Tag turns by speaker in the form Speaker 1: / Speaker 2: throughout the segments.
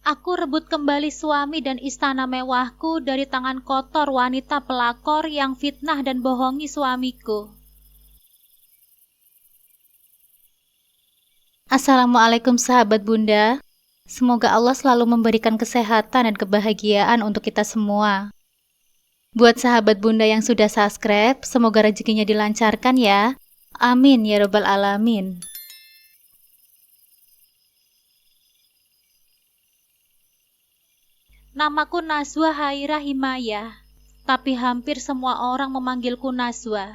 Speaker 1: Aku rebut kembali suami dan istana mewahku dari tangan kotor wanita pelakor yang fitnah dan bohongi suamiku. Assalamualaikum sahabat Bunda. Semoga Allah selalu memberikan kesehatan dan kebahagiaan untuk kita semua. Buat sahabat Bunda yang sudah subscribe, semoga rezekinya dilancarkan ya. Amin ya robbal alamin. Namaku Nazwa Hairah Himayah, tapi hampir semua orang memanggilku Nazwa.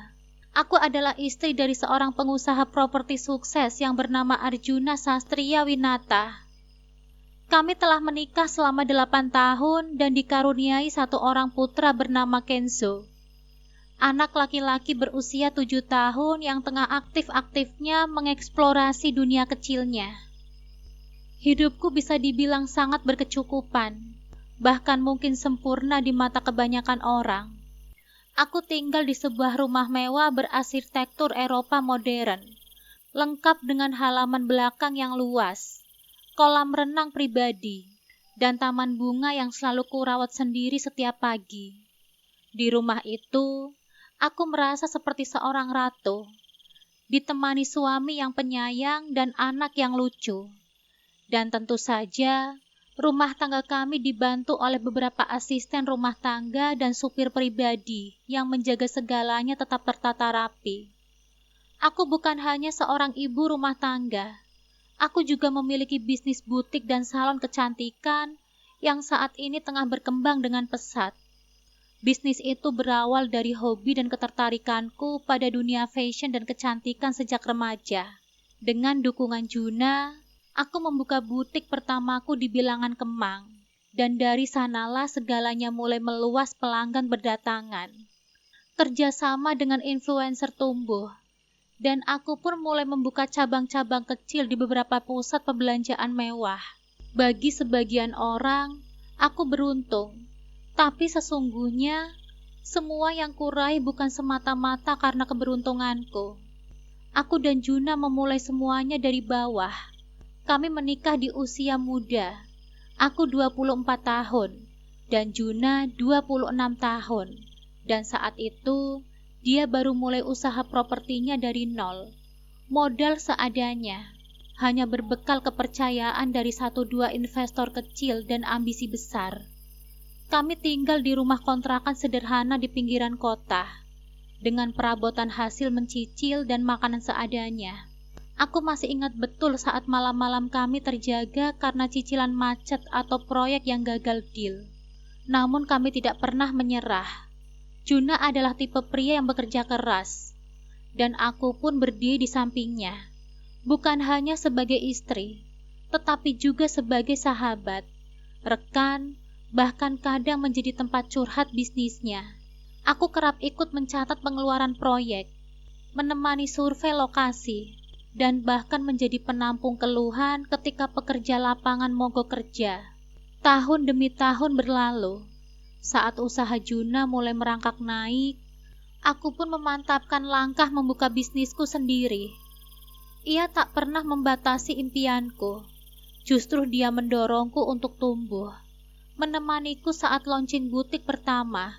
Speaker 1: Aku adalah istri dari seorang pengusaha properti sukses yang bernama Arjuna Sastria Winata. Kami telah menikah selama 8 tahun dan dikaruniai satu orang putra bernama Kenzo. Anak laki-laki berusia 7 tahun yang tengah aktif-aktifnya mengeksplorasi dunia kecilnya. Hidupku bisa dibilang sangat berkecukupan, bahkan mungkin sempurna di mata kebanyakan orang. Aku tinggal di sebuah rumah mewah berarsitektur Eropa modern, lengkap dengan halaman belakang yang luas, kolam renang pribadi, dan taman bunga yang selalu kurawat sendiri setiap pagi. Di rumah itu, aku merasa seperti seorang ratu, ditemani suami yang penyayang dan anak yang lucu. Dan tentu saja, rumah tangga kami dibantu oleh beberapa asisten rumah tangga dan supir pribadi yang menjaga segalanya tetap tertata rapi. Aku bukan hanya seorang ibu rumah tangga. Aku juga memiliki bisnis butik dan salon kecantikan yang saat ini tengah berkembang dengan pesat. Bisnis itu berawal dari hobi dan ketertarikanku pada dunia fashion dan kecantikan sejak remaja. Dengan dukungan Juna, aku membuka butik pertamaku di Bilangan Kemang, dan dari sanalah segalanya mulai meluas, pelanggan berdatangan. Kerjasama dengan influencer tumbuh, dan aku pun mulai membuka cabang-cabang kecil di beberapa pusat perbelanjaan mewah. Bagi sebagian orang, aku beruntung, tapi sesungguhnya semua yang kuraih bukan semata-mata karena keberuntunganku. Aku dan Juna memulai semuanya dari bawah. Kami menikah di usia muda. Aku 24 tahun dan Juna 26 tahun. Dan saat itu, dia baru mulai usaha propertinya dari nol. Modal seadanya, hanya berbekal kepercayaan dari 1-2 investor kecil dan ambisi besar. Kami tinggal di rumah kontrakan sederhana di pinggiran kota, dengan perabotan hasil mencicil dan makanan seadanya. Aku masih ingat betul saat malam-malam kami terjaga karena cicilan macet atau proyek yang gagal deal. Namun kami tidak pernah menyerah. Juna adalah tipe pria yang bekerja keras, dan aku pun berdiri di sampingnya, bukan hanya sebagai istri, tetapi juga sebagai sahabat, rekan, bahkan kadang menjadi tempat curhat bisnisnya. Aku kerap ikut mencatat pengeluaran proyek, menemani survei lokasi, dan bahkan menjadi penampung keluhan ketika pekerja lapangan mogok kerja. Tahun demi tahun berlalu. Saat usaha Juna mulai merangkak naik, aku pun memantapkan langkah membuka bisnisku sendiri. Ia tak pernah membatasi impianku. Justru dia mendorongku untuk tumbuh, menemaniku saat launching butik pertama,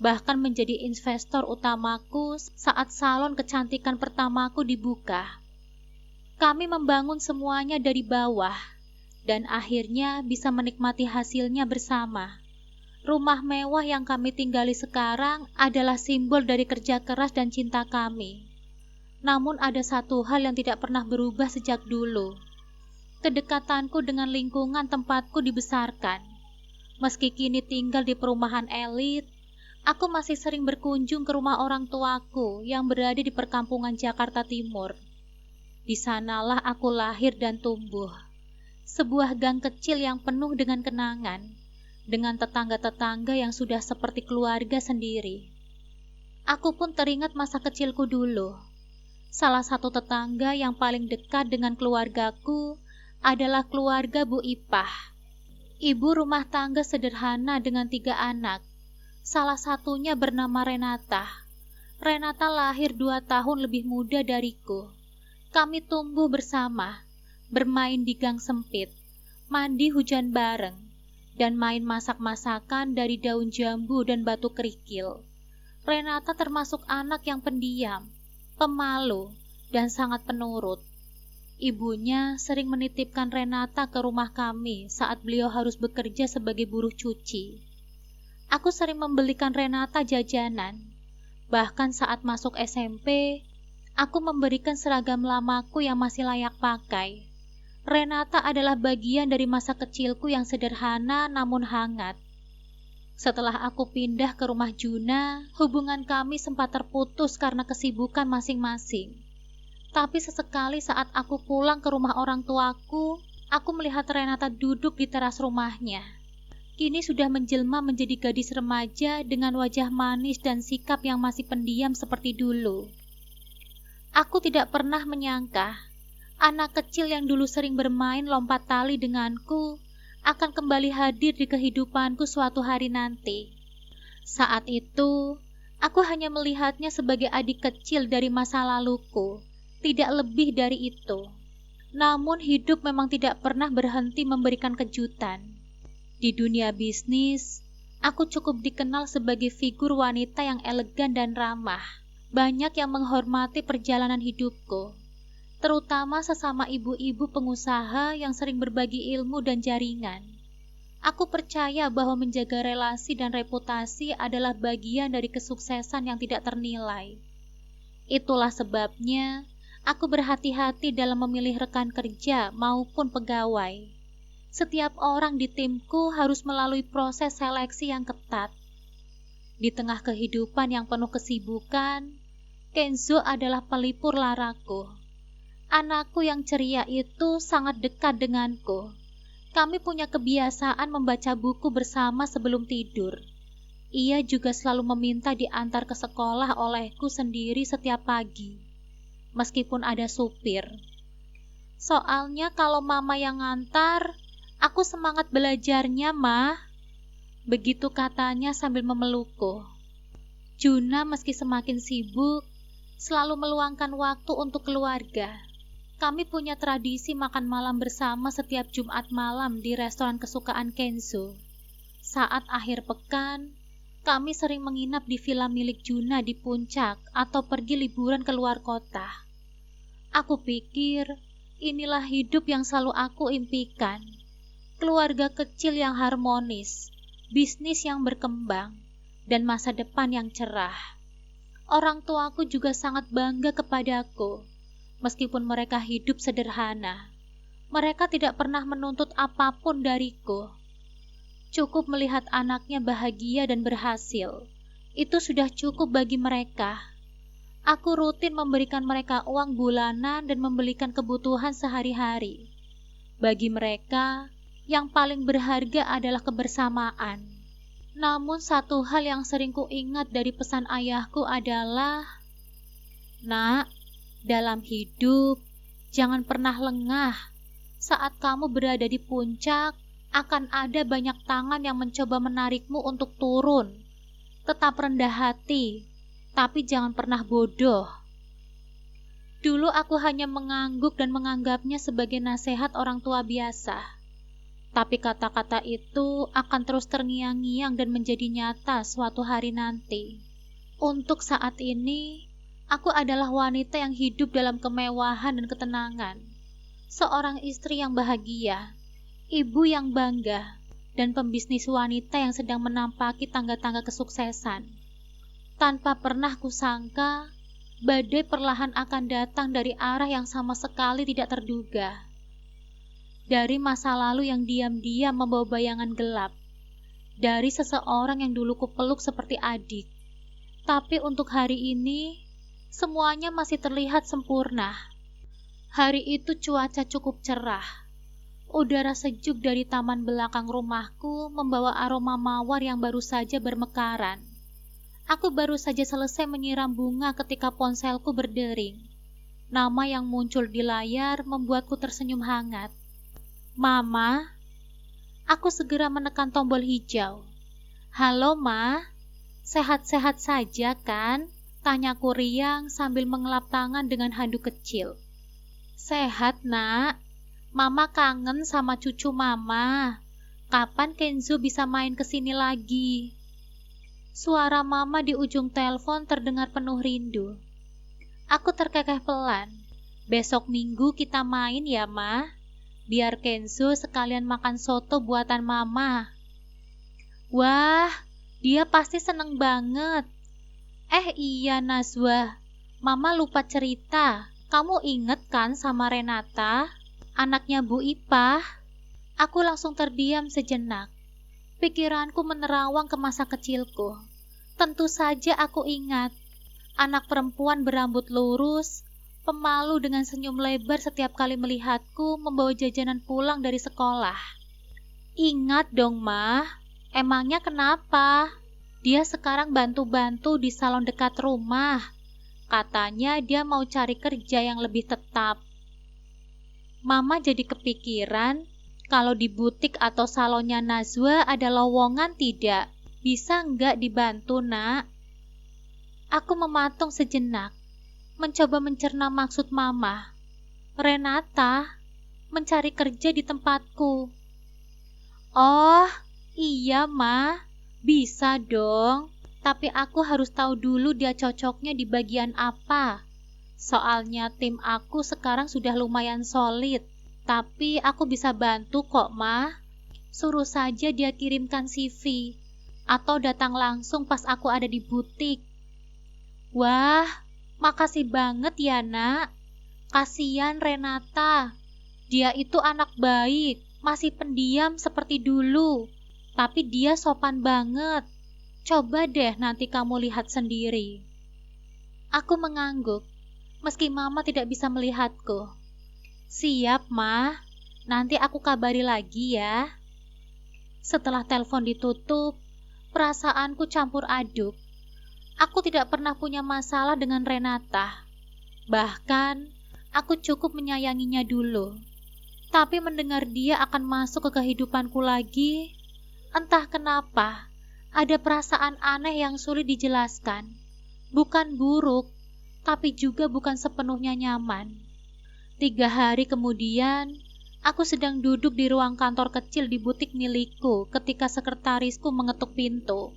Speaker 1: bahkan menjadi investor utamaku saat salon kecantikan pertamaku dibuka. Kami membangun semuanya dari bawah, dan akhirnya bisa menikmati hasilnya bersama. Rumah mewah yang kami tinggali sekarang adalah simbol dari kerja keras dan cinta kami. Namun ada satu hal yang tidak pernah berubah sejak dulu. Kedekatanku dengan lingkungan tempatku dibesarkan. Meski kini tinggal di perumahan elit, aku masih sering berkunjung ke rumah orang tuaku yang berada di perkampungan Jakarta Timur. Di sanalah aku lahir dan tumbuh. Sebuah gang kecil yang penuh dengan kenangan, dengan tetangga-tetangga yang sudah seperti keluarga sendiri. Aku pun teringat masa kecilku dulu. Salah satu tetangga yang paling dekat dengan keluargaku adalah keluarga Bu Ipah. Ibu rumah tangga sederhana dengan 3 anak. Salah satunya bernama Renata. Renata lahir 2 tahun lebih muda dariku. Kami tumbuh bersama, bermain di gang sempit, mandi hujan bareng, dan main masak-masakan dari daun jambu dan batu kerikil. Renata termasuk anak yang pendiam, pemalu, dan sangat penurut. Ibunya sering menitipkan Renata ke rumah kami saat beliau harus bekerja sebagai buruh cuci. Aku sering membelikan Renata jajanan. Bahkan saat masuk SMP, aku memberikan seragam lamaku yang masih layak pakai. Renata adalah bagian dari masa kecilku yang sederhana namun hangat. Setelah aku pindah ke rumah Juna, hubungan kami sempat terputus karena kesibukan masing-masing. Tapi sesekali saat aku pulang ke rumah orang tuaku, aku melihat Renata duduk di teras rumahnya. Kini sudah menjelma menjadi gadis remaja dengan wajah manis dan sikap yang masih pendiam seperti dulu. Aku tidak pernah menyangka, anak kecil yang dulu sering bermain lompat tali denganku akan kembali hadir di kehidupanku suatu hari nanti. Saat itu, aku hanya melihatnya sebagai adik kecil dari masa laluku, tidak lebih dari itu. Namun hidup memang tidak pernah berhenti memberikan kejutan. Di dunia bisnis, aku cukup dikenal sebagai figur wanita yang elegan dan ramah. Banyak yang menghormati perjalanan hidupku, terutama sesama ibu-ibu pengusaha yang sering berbagi ilmu dan jaringan. Aku percaya bahwa menjaga relasi dan reputasi adalah bagian dari kesuksesan yang tidak ternilai. Itulah sebabnya aku berhati-hati dalam memilih rekan kerja maupun pegawai. Setiap orang di timku harus melalui proses seleksi yang ketat. Di tengah kehidupan yang penuh kesibukan, Kenzo adalah pelipur laraku. Anakku yang ceria itu sangat dekat denganku. Kami punya kebiasaan membaca buku bersama sebelum tidur. Ia juga selalu meminta diantar ke sekolah olehku sendiri setiap pagi, meskipun ada supir. Soalnya kalau mama yang ngantar, aku semangat belajarnya, Mah. Begitu katanya sambil memelukku. Juna meski semakin sibuk, selalu meluangkan waktu untuk keluarga. Kami punya tradisi makan malam bersama setiap Jumat malam di restoran kesukaan Kenzo. Saat akhir pekan, kami sering menginap di villa milik Juna di puncak atau pergi liburan ke luar kota. Aku pikir, inilah hidup yang selalu aku impikan. Keluarga kecil yang harmonis, bisnis yang berkembang, dan masa depan yang cerah. Orang tuaku juga sangat bangga kepadaku, meskipun mereka hidup sederhana. Mereka tidak pernah menuntut apapun dariku. Cukup melihat anaknya bahagia dan berhasil, itu sudah cukup bagi mereka. Aku rutin memberikan mereka uang bulanan dan membelikan kebutuhan sehari-hari. Bagi mereka, yang paling berharga adalah kebersamaan. Namun satu hal yang sering kuingat dari pesan ayahku adalah, "Nak, dalam hidup, jangan pernah lengah. Saat kamu berada di puncak, akan ada banyak tangan yang mencoba menarikmu untuk turun. Tetap rendah hati, tapi jangan pernah bodoh." Dulu aku hanya mengangguk dan menganggapnya sebagai nasihat orang tua biasa. Tapi kata-kata itu akan terus terngiang-ngiang dan menjadi nyata suatu hari nanti. Untuk saat ini, aku adalah wanita yang hidup dalam kemewahan dan ketenangan. Seorang istri yang bahagia, ibu yang bangga, dan pembisnis wanita yang sedang menampaki tangga-tangga kesuksesan. Tanpa pernah kusangka, badai perlahan akan datang dari arah yang sama sekali tidak terduga. Dari masa lalu yang diam-diam membawa bayangan gelap. Dari seseorang yang dulu kupeluk seperti adik. Tapi untuk hari ini, semuanya masih terlihat sempurna. Hari itu cuaca cukup cerah. Udara sejuk dari taman belakang rumahku membawa aroma mawar yang baru saja bermekaran. Aku baru saja selesai menyiram bunga ketika ponselku berdering. Nama yang muncul di layar membuatku tersenyum hangat. "Mama." Aku segera menekan tombol hijau. "Halo, Ma. Sehat-sehat saja kan?" tanyaku riang sambil mengelap tangan dengan handuk kecil. "Sehat, Nak. Mama kangen sama cucu Mama. Kapan Kenzo bisa main ke sini lagi? Suara Mama di ujung telepon terdengar penuh rindu. Aku terkekeh pelan. Besok Minggu kita main ya, Ma. Biar Kenzo sekalian makan soto buatan Mama. Wah, dia pasti seneng banget. Iya Najwa, Mama lupa cerita. Kamu inget kan sama Renata? Anaknya Bu Ipah. Aku langsung terdiam sejenak. Pikiranku menerawang ke masa kecilku. Tentu saja aku ingat. Anak perempuan berambut lurus, pemalu dengan senyum lebar setiap kali melihatku membawa jajanan pulang dari sekolah. Ingat dong, Ma. Emangnya kenapa? Dia sekarang bantu-bantu di salon dekat rumah. Katanya dia mau cari kerja yang lebih tetap. Mama jadi kepikiran, kalau di butik atau salonnya Najwa ada lowongan tidak? Bisa nggak dibantu, Nak? Aku mematung sejenak, mencoba mencerna maksud Mama. Renata mencari kerja di tempatku. Oh, iya, Ma. Bisa dong. Tapi aku harus tahu dulu dia cocoknya di bagian apa. Soalnya tim aku sekarang sudah lumayan solid, tapi aku bisa bantu kok, Ma. Suruh saja dia kirimkan CV, atau datang langsung pas aku ada di butik. Wah, makasih banget ya, Nak. Kasian Renata. Dia itu anak baik, masih pendiam seperti dulu, tapi dia sopan banget. Coba deh nanti kamu lihat sendiri. Aku mengangguk. Meski Mama tidak bisa melihatku. Siap, Ma. Nanti aku kabari lagi ya. Setelah telepon ditutup, perasaanku campur aduk. Aku tidak pernah punya masalah dengan Renata. Bahkan, aku cukup menyayanginya dulu. Tapi mendengar dia akan masuk ke kehidupanku lagi, entah kenapa, ada perasaan aneh yang sulit dijelaskan. Bukan buruk, tapi juga bukan sepenuhnya nyaman. 3 hari kemudian, aku sedang duduk di ruang kantor kecil di butik milikku ketika sekretarisku mengetuk pintu.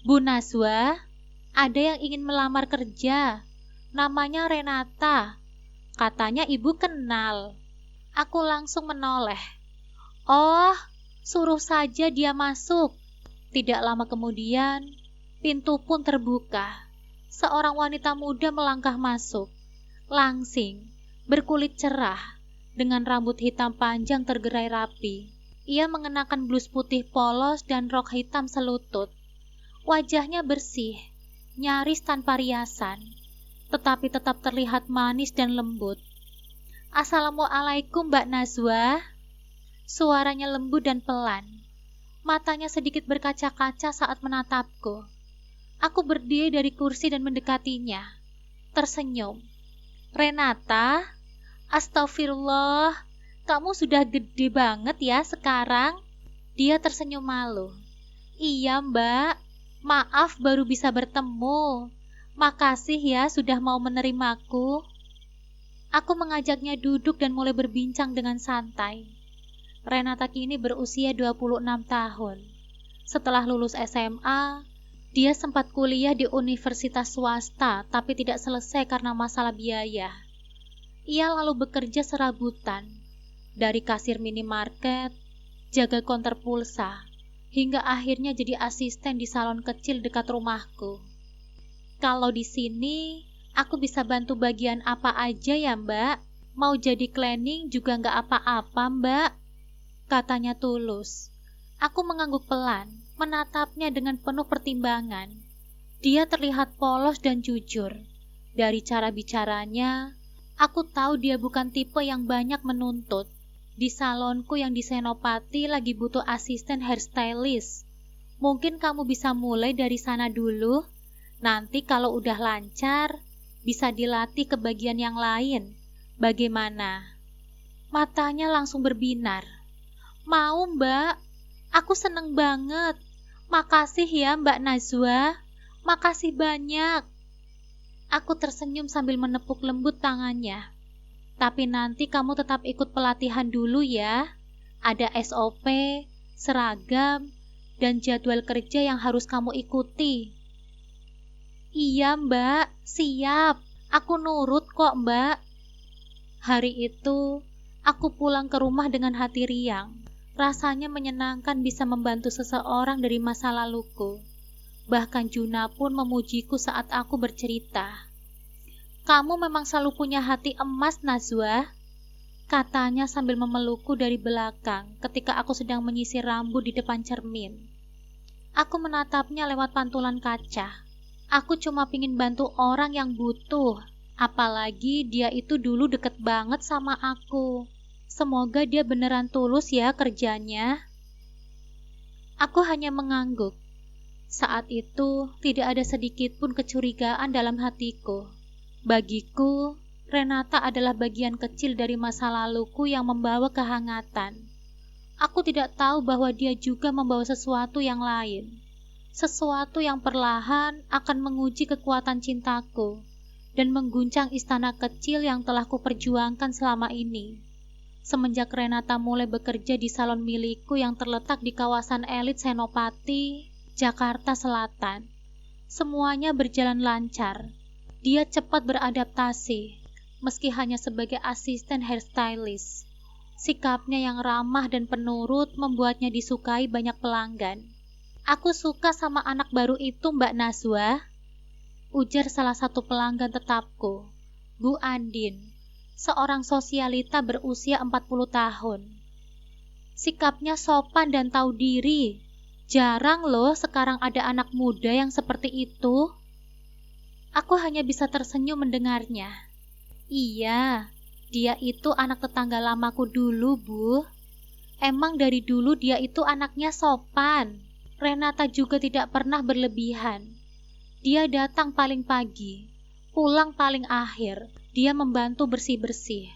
Speaker 1: Bu Najwa, ada yang ingin melamar kerja. Namanya Renata. Katanya ibu kenal. Aku langsung menoleh. Oh, suruh saja dia masuk. Tidak lama kemudian, pintu pun terbuka. Seorang wanita muda melangkah masuk, langsing, berkulit cerah, dengan rambut hitam panjang tergerai rapi. Ia mengenakan blus putih polos dan rok hitam selutut. Wajahnya bersih, nyaris tanpa riasan, tetapi tetap terlihat manis dan lembut. Assalamualaikum, Mbak Najwa. Suaranya lembut dan pelan. Matanya sedikit berkaca-kaca saat menatapku. Aku berdiri dari kursi dan mendekatinya. Tersenyum. Renata, astagfirullah, kamu sudah gede banget ya sekarang. Dia tersenyum malu. Iya, Mbak. Maaf baru bisa bertemu. Makasih ya sudah mau menerimaku. Aku mengajaknya duduk dan mulai berbincang dengan santai. Renata kini berusia 26 tahun. Setelah lulus SMA, dia sempat kuliah di universitas swasta, tapi tidak selesai karena masalah biaya. Ia lalu bekerja serabutan, dari kasir minimarket, jaga konter pulsa, hingga akhirnya jadi asisten di salon kecil dekat rumahku. Kalau di sini, aku bisa bantu bagian apa aja ya, Mbak? Mau jadi cleaning juga nggak apa-apa, Mbak, katanya tulus. Aku mengangguk pelan, menatapnya dengan penuh pertimbangan. Dia terlihat polos dan jujur. Dari cara bicaranya, aku tahu dia bukan tipe yang banyak menuntut. Di salonku yang di Senopati lagi butuh asisten hairstylist. Mungkin kamu bisa mulai dari sana dulu. Nanti kalau udah lancar, bisa dilatih ke bagian yang lain. Bagaimana? Matanya langsung berbinar. Mau, Mbak. Aku seneng banget. Makasih ya Mbak Najwa. Makasih banyak. Aku tersenyum sambil menepuk lembut tangannya. Tapi nanti kamu tetap ikut pelatihan dulu ya. Ada SOP, seragam, dan jadwal kerja yang harus kamu ikuti. Iya Mbak, siap. Aku nurut kok Mbak. Hari itu, aku pulang ke rumah dengan hati riang. Rasanya menyenangkan bisa membantu seseorang dari masa laluku. Bahkan Juna pun memujiku saat aku bercerita. Kamu memang selalu punya hati emas, Najwa, katanya sambil memelukku dari belakang ketika aku sedang menyisir rambut di depan cermin. Aku menatapnya lewat pantulan kaca. Aku cuma pingin bantu orang yang butuh, apalagi dia itu dulu deket banget sama aku. Semoga dia beneran tulus ya kerjanya. Aku hanya mengangguk. Saat itu tidak ada sedikit pun kecurigaan dalam hatiku. Bagiku, Renata adalah bagian kecil dari masa laluku yang membawa kehangatan. Aku tidak tahu bahwa dia juga membawa sesuatu yang lain. Sesuatu yang perlahan akan menguji kekuatan cintaku dan mengguncang istana kecil yang telah kuperjuangkan selama ini. Semenjak Renata mulai bekerja di salon milikku yang terletak di kawasan elit Senopati, Jakarta Selatan, semuanya berjalan lancar. Dia cepat beradaptasi, meski hanya sebagai asisten hairstylist. Sikapnya yang ramah dan penurut membuatnya disukai banyak pelanggan. Aku suka sama anak baru itu, Mbak Najwa, ujar salah satu pelanggan tetapku, Bu Andin, seorang sosialita berusia 40 tahun. Sikapnya sopan dan tahu diri. Jarang loh sekarang ada anak muda yang seperti itu. Aku hanya bisa tersenyum mendengarnya. Iya, dia itu anak tetangga lamaku dulu, Bu. Emang dari dulu dia itu anaknya sopan. Renata juga tidak pernah berlebihan. Dia datang paling pagi, pulang paling akhir. Dia membantu bersih-bersih,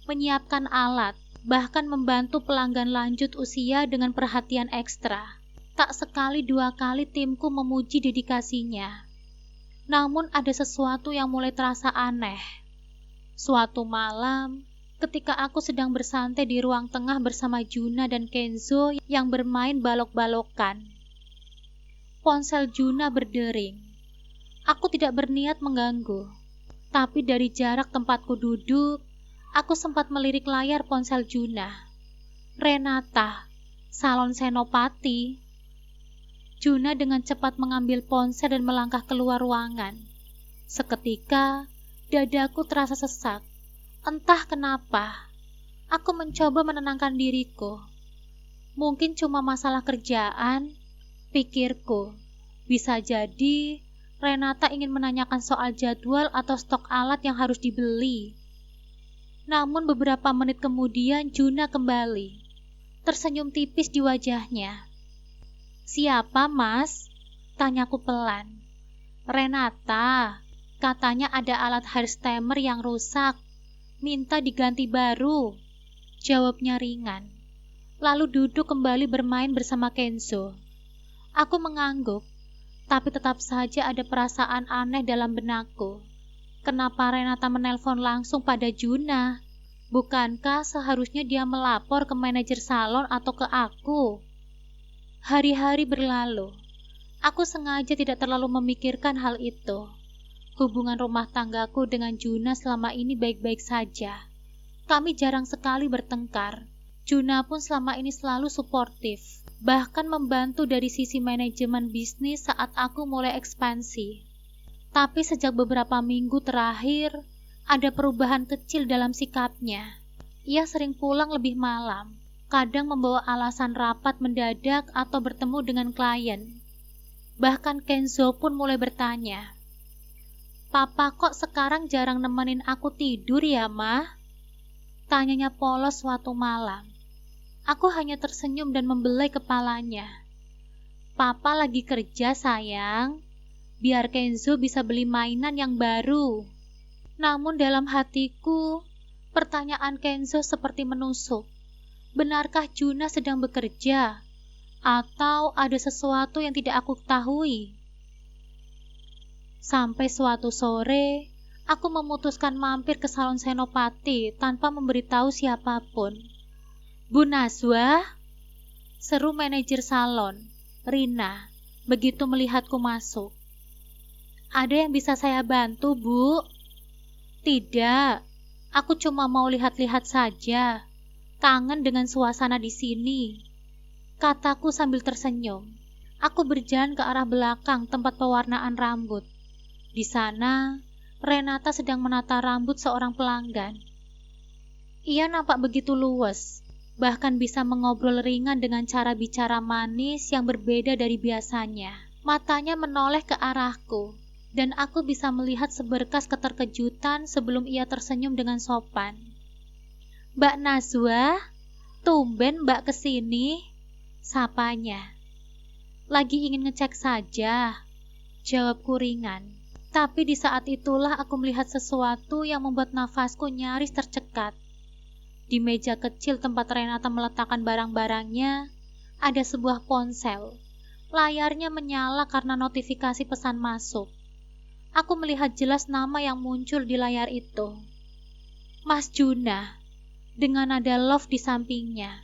Speaker 1: menyiapkan alat, bahkan membantu pelanggan lanjut usia dengan perhatian ekstra. Tak sekali dua kali timku memuji dedikasinya. Namun ada sesuatu yang mulai terasa aneh. Suatu malam, ketika aku sedang bersantai di ruang tengah bersama Juna dan Kenzo yang bermain balok-balokan, ponsel Juna berdering. Aku tidak berniat mengganggu, tapi dari jarak tempatku duduk, aku sempat melirik layar ponsel Juna. Renata, salon Senopati. Juna dengan cepat mengambil ponsel dan melangkah keluar ruangan. Seketika, dadaku terasa sesak. Entah kenapa, aku mencoba menenangkan diriku. Mungkin cuma masalah kerjaan, pikirku. Bisa jadi, Renata ingin menanyakan soal jadwal atau stok alat yang harus dibeli. Namun beberapa menit kemudian Juna kembali. Tersenyum tipis di wajahnya. Siapa, Mas? Tanyaku pelan. Renata, katanya ada alat hair steamer yang rusak. Minta diganti baru. Jawabnya ringan. Lalu duduk kembali bermain bersama Kenzo. Aku mengangguk, tapi tetap saja ada perasaan aneh dalam benakku. Kenapa Renata menelpon langsung pada Juna? Bukankah seharusnya dia melapor ke manajer salon atau ke aku? Hari-hari berlalu. Aku sengaja tidak terlalu memikirkan hal itu. Hubungan rumah tanggaku dengan Juna selama ini baik-baik saja. Kami jarang sekali bertengkar. Juna pun selama ini selalu suportif, bahkan membantu dari sisi manajemen bisnis saat aku mulai ekspansi. Tapi sejak beberapa minggu terakhir, ada perubahan kecil dalam sikapnya. Ia sering pulang lebih malam. Kadang membawa alasan rapat mendadak atau bertemu dengan klien. Bahkan Kenzo pun mulai bertanya, "Papa kok sekarang jarang nemenin aku tidur ya, Ma?" Tanyanya polos suatu malam. Aku hanya tersenyum dan membelai kepalanya. "Papa lagi kerja, sayang. Biar Kenzo bisa beli mainan yang baru." Namun dalam hatiku, pertanyaan Kenzo seperti menusuk. Benarkah Juna sedang bekerja? Atau ada sesuatu yang tidak aku ketahui? Sampai suatu sore, Aku memutuskan mampir ke salon senopati tanpa memberitahu siapapun. "Bu Najwa," seru manajer salon, Rina, begitu melihatku masuk. "Ada yang bisa saya bantu, Bu?" "Tidak, aku cuma mau lihat-lihat saja. Kangen dengan suasana di sini," kataku sambil tersenyum. Aku berjalan ke arah belakang tempat pewarnaan rambut. Di sana, Renata sedang menata rambut seorang pelanggan. Ia nampak begitu luwes, bahkan bisa mengobrol ringan dengan cara bicara manis yang berbeda dari biasanya. Matanya menoleh ke arahku, dan aku bisa melihat seberkas keterkejutan sebelum ia tersenyum dengan sopan. "Mbak Najwa, tumben Mbak kesini," sapanya. "Lagi ingin ngecek saja," jawabku ringan. Tapi di saat itulah aku melihat sesuatu yang membuat nafasku nyaris tercekat. Di meja kecil tempat Renata meletakkan barang-barangnya, ada sebuah ponsel. Layarnya menyala karena notifikasi pesan masuk. Aku melihat jelas nama yang muncul di layar itu. Mas Juna, dengan nada love di sampingnya.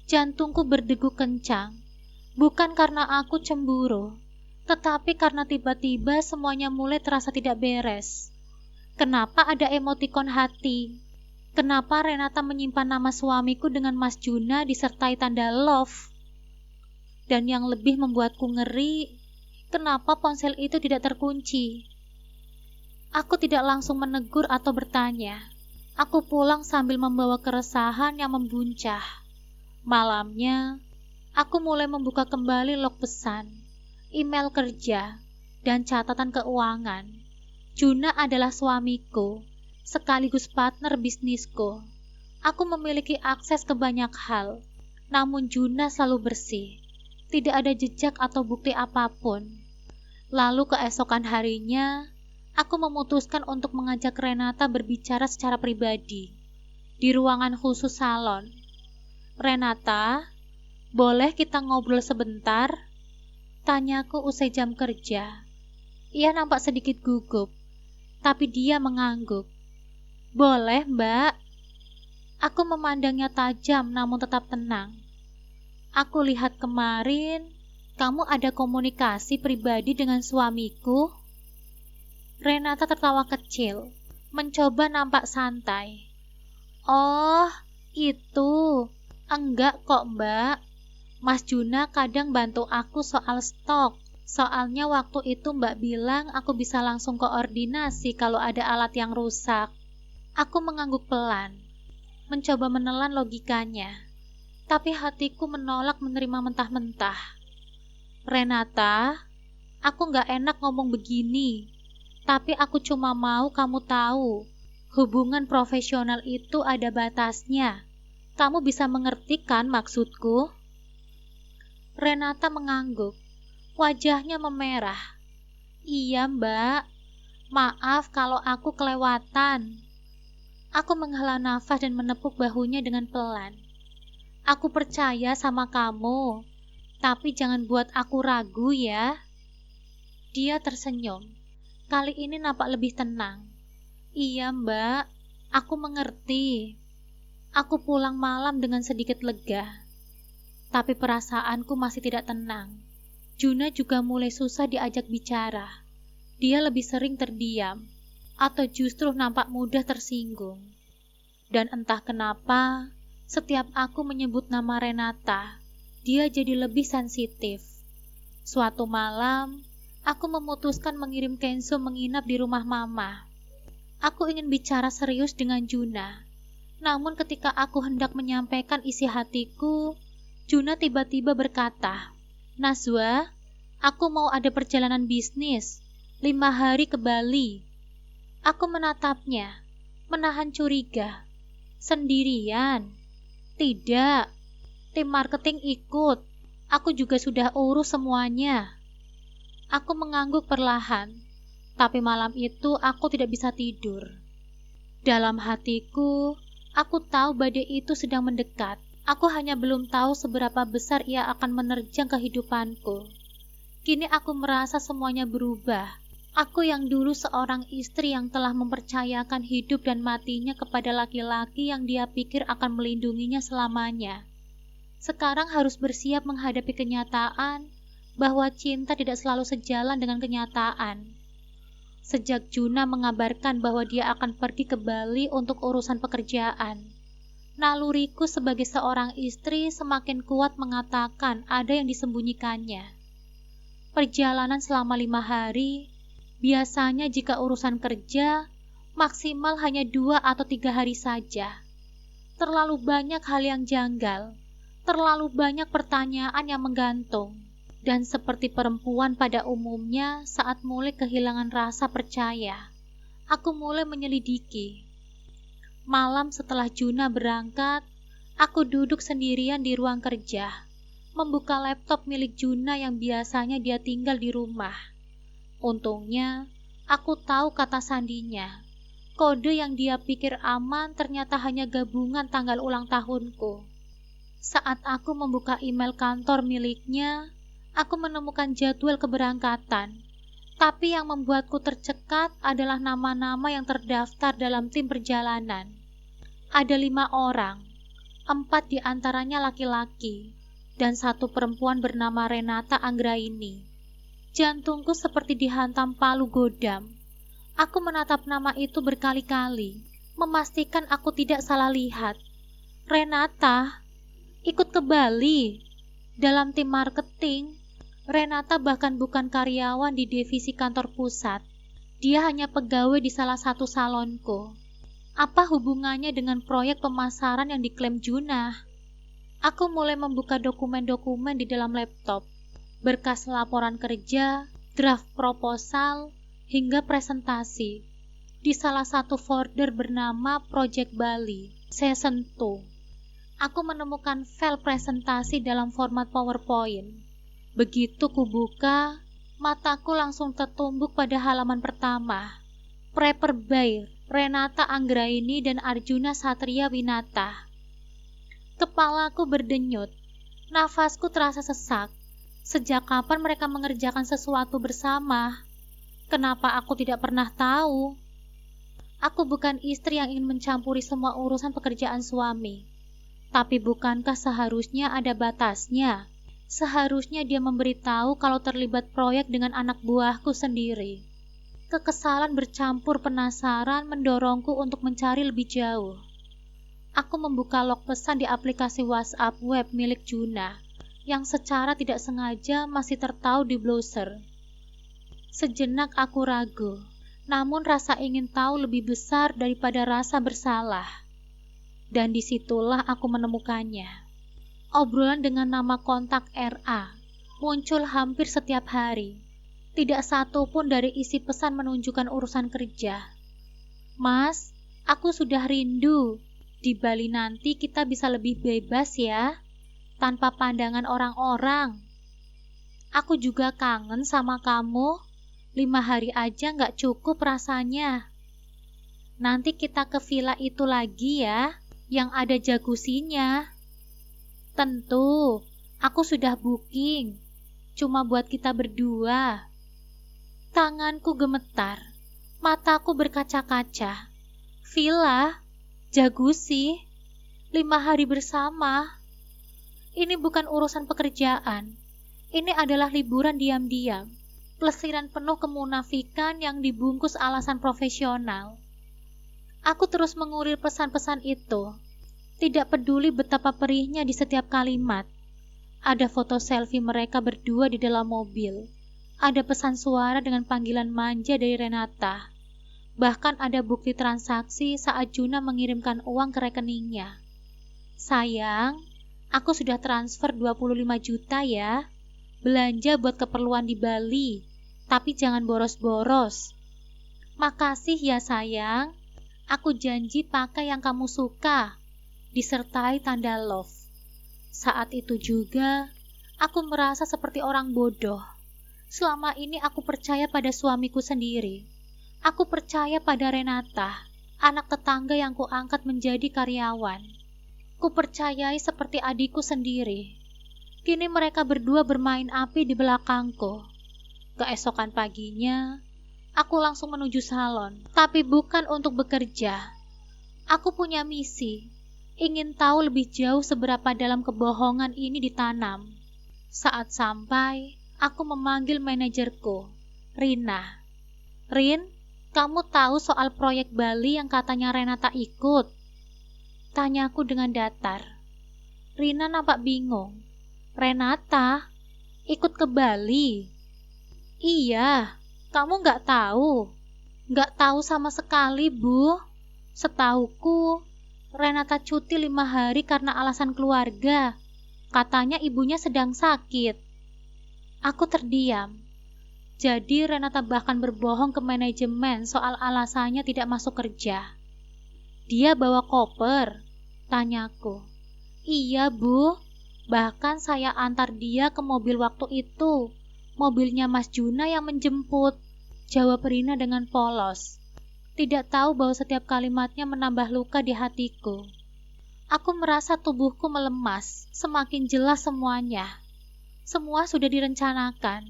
Speaker 1: Jantungku berdegup kencang, bukan karena aku cemburu, tetapi karena tiba-tiba semuanya mulai terasa tidak beres. Kenapa ada emotikon hati? Kenapa Renata menyimpan nama suamiku dengan Mas Juna disertai tanda love? Dan yang lebih membuatku ngeri, kenapa ponsel itu tidak terkunci? Aku tidak langsung menegur atau bertanya. Aku pulang sambil membawa keresahan yang membuncah. Malamnya, aku mulai membuka kembali log pesan, email kerja, dan catatan keuangan. Juna adalah suamiku, sekaligus partner bisnisku. Aku memiliki akses ke banyak hal, namun Juna selalu bersih. Tidak ada jejak atau bukti apapun. Lalu keesokan harinya, aku memutuskan untuk mengajak Renata berbicara secara pribadi di ruangan khusus salon. "Renata, boleh kita ngobrol sebentar?" tanyaku usai jam kerja. Ia nampak sedikit gugup, tapi dia mengangguk. "Boleh, Mbak." Aku memandangnya tajam namun tetap tenang. "Aku lihat kemarin kamu ada komunikasi pribadi dengan suamiku." Renata tertawa kecil, mencoba nampak santai. "Oh, itu. Enggak kok, Mbak. Mas Juna kadang bantu aku soal stok. Soalnya waktu itu Mbak bilang aku bisa langsung koordinasi kalau ada alat yang rusak." Aku mengangguk pelan, mencoba menelan logikanya. Tapi hatiku menolak menerima mentah-mentah. "Renata, aku gak enak ngomong begini. Tapi aku cuma mau kamu tahu, hubungan profesional itu ada batasnya. Kamu bisa mengerti kan maksudku?" Renata mengangguk, wajahnya memerah. "Iya, Mbak. Maaf kalau aku kelewatan." Aku menghela nafas dan menepuk bahunya dengan pelan. "Aku percaya sama kamu, tapi jangan buat aku ragu ya." Dia tersenyum. Kali ini nampak lebih tenang. "Iya, Mbak. Aku mengerti." Aku pulang malam dengan sedikit lega. Tapi perasaanku masih tidak tenang. Juna juga mulai susah diajak bicara. Dia lebih sering terdiam, atau justru nampak mudah tersinggung. Dan entah kenapa, setiap aku menyebut nama Renata, dia jadi lebih sensitif. Suatu malam, aku memutuskan mengirim Kenzo menginap di rumah Mama. Aku ingin bicara serius dengan Juna. Namun ketika aku hendak menyampaikan isi hatiku, Juna tiba-tiba berkata, "Najwa, aku mau ada perjalanan bisnis 5 hari ke Bali." Aku menatapnya, menahan curiga. "Sendirian?" "Tidak, tim marketing ikut. Aku juga sudah urus semuanya." Aku mengangguk perlahan, tapi malam itu aku tidak bisa tidur. Dalam hatiku, aku tahu badai itu sedang mendekat. Aku hanya belum tahu seberapa besar ia akan menerjang kehidupanku. Kini aku merasa semuanya berubah. Aku yang dulu seorang istri yang telah mempercayakan hidup dan matinya kepada laki-laki yang dia pikir akan melindunginya selamanya. Sekarang harus bersiap menghadapi kenyataan bahwa cinta tidak selalu sejalan dengan kenyataan. Sejak Juna mengabarkan bahwa dia akan pergi ke Bali untuk urusan pekerjaan, naluriku sebagai seorang istri semakin kuat mengatakan ada yang disembunyikannya. Perjalanan selama 5 hari, biasanya jika urusan kerja, maksimal hanya 2 atau 3 hari saja. Terlalu banyak hal yang janggal, terlalu banyak pertanyaan yang menggantung, dan seperti perempuan pada umumnya saat mulai kehilangan rasa percaya, aku mulai menyelidiki. Malam setelah Juna berangkat, aku duduk sendirian di ruang kerja, membuka laptop milik Juna yang biasanya dia tinggal di rumah. Untungnya, aku tahu kata sandinya. Kode yang dia pikir aman ternyata hanya gabungan tanggal ulang tahunku. Saat aku membuka email kantor miliknya, aku menemukan jadwal keberangkatan. Tapi yang membuatku tercekat adalah nama-nama yang terdaftar dalam tim perjalanan. Ada 5 orang, 4 diantaranya laki-laki, dan 1 perempuan bernama Renata Anggraini. Jantungku seperti dihantam palu godam. Aku menatap nama itu berkali-kali, memastikan aku tidak salah lihat. Renata, ikut ke Bali. Dalam tim marketing, Renata bahkan bukan karyawan di divisi kantor pusat. Dia hanya pegawai di salah satu salonku. Apa hubungannya dengan proyek pemasaran yang diklaim Juna? Aku mulai membuka dokumen-dokumen di dalam laptop. Berkas laporan kerja, draft proposal, hingga presentasi. Di salah satu folder bernama Project Bali, Season 2. Aku menemukan file presentasi dalam format PowerPoint. Begitu kubuka, mataku langsung tertumbuk pada halaman pertama. Prepare by Renata Anggraini dan Arjuna Satria Winata. Kepalaku berdenyut, nafasku terasa sesak. Sejak kapan mereka mengerjakan sesuatu bersama? Kenapa aku tidak pernah tahu? Aku bukan istri yang ingin mencampuri semua urusan pekerjaan suami. Tapi bukankah seharusnya ada batasnya? Seharusnya dia memberitahu kalau terlibat proyek dengan anak buahku sendiri. Kekesalan bercampur penasaran mendorongku untuk mencari lebih jauh. Aku membuka log pesan di aplikasi WhatsApp web milik Juna, yang secara tidak sengaja masih tertaut di browser. Sejenak aku ragu, namun rasa ingin tahu lebih besar daripada rasa bersalah. Dan disitulah aku menemukannya. Obrolan dengan nama kontak RA muncul hampir setiap hari. Tidak satu pun dari isi pesan menunjukkan urusan kerja. Mas, aku sudah rindu. Di Bali nanti kita bisa lebih bebas ya, tanpa pandangan orang-orang. Aku juga kangen sama kamu. 5 hari aja gak cukup rasanya. Nanti kita ke villa itu lagi ya, yang ada jacuzzinya. Tentu, aku sudah booking, cuma buat kita berdua. Tanganku gemetar, mataku berkaca-kaca. Villa, jacuzzi, 5 hari bersama. Ini bukan urusan pekerjaan, ini adalah liburan diam-diam, plesiran penuh kemunafikan yang dibungkus alasan profesional. Aku terus mengulir pesan-pesan itu. Tidak peduli betapa perihnya di setiap kalimat. Ada foto selfie mereka berdua di dalam mobil. Ada pesan suara dengan panggilan manja dari Renata. Bahkan ada bukti transaksi saat Juna mengirimkan uang ke rekeningnya. Sayang, aku sudah transfer 25 juta ya. Belanja buat keperluan di Bali, tapi jangan boros-boros. Makasih ya sayang. Aku janji pakai yang kamu suka. Disertai tanda love. Saat itu juga, aku merasa seperti orang bodoh. Selama ini aku percaya pada suamiku sendiri. Aku percaya pada Renata, anak tetangga yang kuangkat menjadi karyawan. Kupercayai seperti adikku sendiri. Kini mereka berdua bermain api di belakangku. Keesokan paginya, Aku langsung menuju salon, tapi bukan untuk bekerja. Aku punya misi, ingin tahu lebih jauh seberapa dalam kebohongan ini ditanam. Saat sampai, aku memanggil manajerku, Rina. Rin, kamu tahu soal proyek Bali yang katanya Renata ikut? Tanyaku dengan datar. Rina nampak bingung. Renata? Ikut ke Bali? Iya, kamu nggak tahu? Nggak tahu sama sekali, Bu. Setauku, Renata cuti 5 hari karena alasan keluarga. Katanya ibunya sedang sakit. Aku terdiam. Jadi Renata bahkan berbohong ke manajemen soal alasannya tidak masuk kerja. Dia bawa koper? Tanyaku. Iya, Bu. Bahkan saya antar dia ke mobil waktu itu. Mobilnya Mas Juna yang menjemput. Jawab Rina dengan polos. Tidak tahu bahwa setiap kalimatnya menambah luka di hatiku. Aku merasa tubuhku melemas. Semakin jelas semuanya. Semua sudah direncanakan.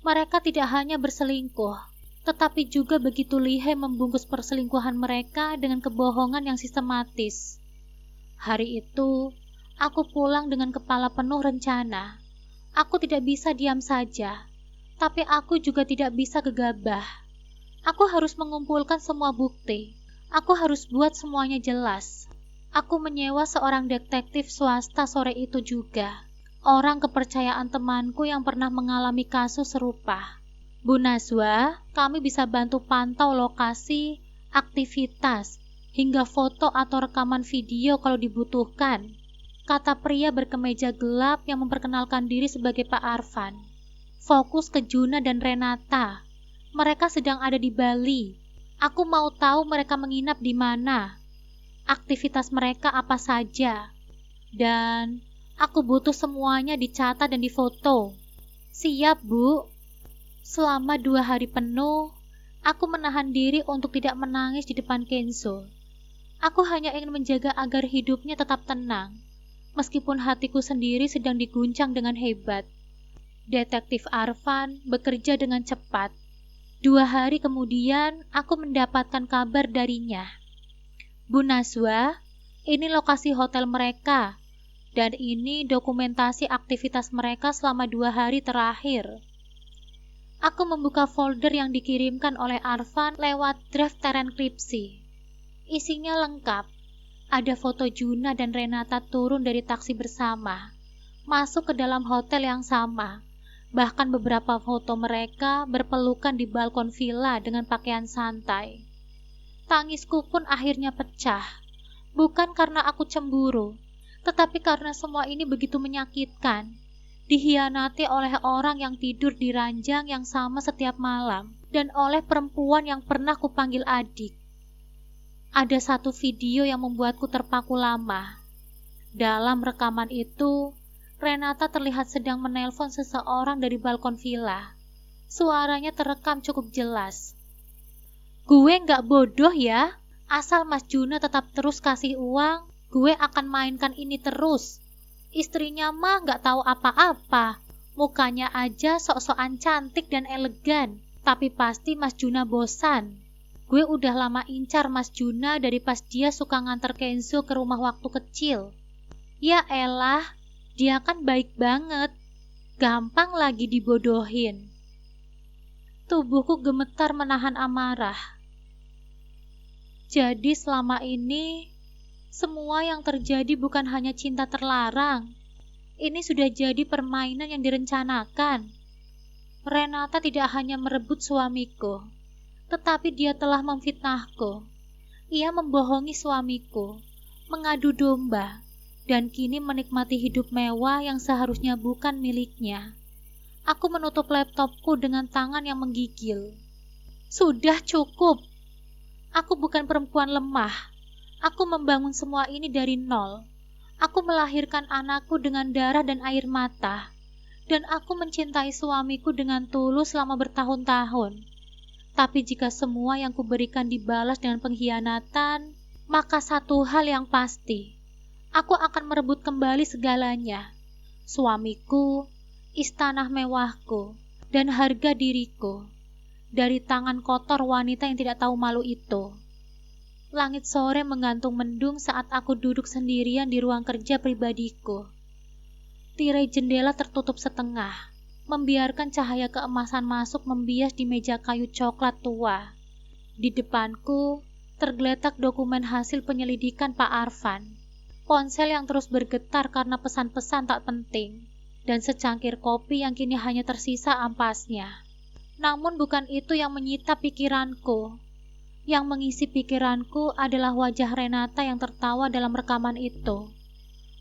Speaker 1: Mereka tidak hanya berselingkuh, tetapi juga begitu lihai membungkus perselingkuhan mereka dengan kebohongan yang sistematis. Hari itu, aku pulang dengan kepala penuh rencana. Aku tidak bisa diam saja, tapi aku juga tidak bisa gegabah. Aku harus mengumpulkan semua bukti. Aku harus buat semuanya jelas. Aku menyewa seorang detektif swasta sore itu juga. Orang kepercayaan temanku yang pernah mengalami kasus serupa. Bu Nazwa, kami bisa bantu pantau lokasi, aktivitas, hingga foto atau rekaman video kalau dibutuhkan, kata pria berkemeja gelap yang memperkenalkan diri sebagai Pak Arfan. Fokus ke Juna dan Renata. Mereka sedang ada di Bali. Aku mau tahu mereka menginap di mana. Aktivitas mereka apa saja. Dan aku butuh semuanya dicatat dan difoto. Siap, Bu. Selama 2 hari penuh, aku menahan diri untuk tidak menangis di depan Kenzo. Aku hanya ingin menjaga agar hidupnya tetap tenang, meskipun hatiku sendiri sedang diguncang dengan hebat. Detektif Arfan bekerja dengan cepat. 2 hari kemudian, aku mendapatkan kabar darinya. Bu Nazwa, ini lokasi hotel mereka. Dan ini dokumentasi aktivitas mereka selama 2 hari terakhir. Aku membuka folder yang dikirimkan oleh Arfan lewat drive terenkripsi. Isinya lengkap. Ada foto Juna dan Renata turun dari taksi bersama, masuk ke dalam hotel yang sama. Bahkan beberapa foto mereka berpelukan di balkon villa dengan pakaian santai. Tangisku pun akhirnya pecah. Bukan karena aku cemburu, tetapi karena semua ini begitu menyakitkan. Dihianati oleh orang yang tidur di ranjang yang sama setiap malam, dan oleh perempuan yang pernah kupanggil adik. Ada satu video yang membuatku terpaku lama. Dalam rekaman itu, Renata terlihat sedang menelpon seseorang dari balkon villa. Suaranya terekam cukup jelas. Gue nggak bodoh ya, asal Mas Juna tetap terus kasih uang, gue akan mainkan ini terus. Istrinya mah nggak tahu apa-apa, mukanya aja sok-sokan cantik dan elegan, tapi pasti Mas Juna bosan. Gue udah lama incar Mas Juna dari pas dia suka nganter Kenzo ke rumah waktu kecil. Ya elah, dia kan baik banget, gampang lagi dibodohin. Tubuhku gemetar menahan amarah. Jadi selama ini, semua yang terjadi bukan hanya cinta terlarang. Ini sudah jadi permainan yang direncanakan. Renata tidak hanya merebut suamiku, tetapi dia telah memfitnahku. Ia membohongi suamiku, mengadu domba, dan kini menikmati hidup mewah yang seharusnya bukan miliknya. Aku menutup laptopku dengan tangan yang menggigil. Sudah cukup. Aku bukan perempuan lemah. Aku membangun semua ini dari nol. Aku melahirkan anakku dengan darah dan air mata. Dan aku mencintai suamiku dengan tulus selama bertahun-tahun. Tapi jika semua yang kuberikan dibalas dengan pengkhianatan, maka satu hal yang pasti, aku akan merebut kembali segalanya. Suamiku, istana mewahku, dan harga diriku. dari tangan kotor wanita yang tidak tahu malu itu. Langit sore menggantung mendung saat aku duduk sendirian di ruang kerja pribadiku. Tirai jendela tertutup setengah, membiarkan cahaya keemasan masuk membias di meja kayu coklat tua. Di depanku, tergeletak dokumen hasil penyelidikan Pak Arfan, ponsel yang terus bergetar karena pesan-pesan tak penting, dan secangkir kopi yang kini hanya tersisa ampasnya. Namun bukan itu yang menyita pikiranku. Yang mengisi pikiranku adalah wajah Renata yang tertawa dalam rekaman itu.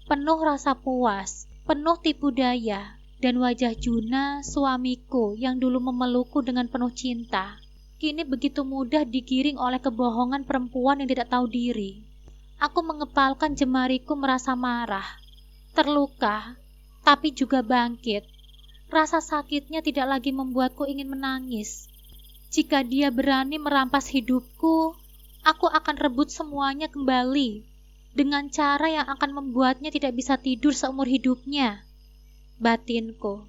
Speaker 1: Penuh rasa puas, penuh tipu daya, dan wajah Juna, suamiku yang dulu memelukku dengan penuh cinta, kini begitu mudah digiring oleh kebohongan perempuan yang tidak tahu diri. Aku mengepalkan jemariku merasa marah, terluka, tapi juga bangkit. Rasa sakitnya tidak lagi membuatku ingin menangis. Jika dia berani merampas hidupku, aku akan rebut semuanya kembali, dengan cara yang akan membuatnya tidak bisa tidur seumur hidupnya. Batinku.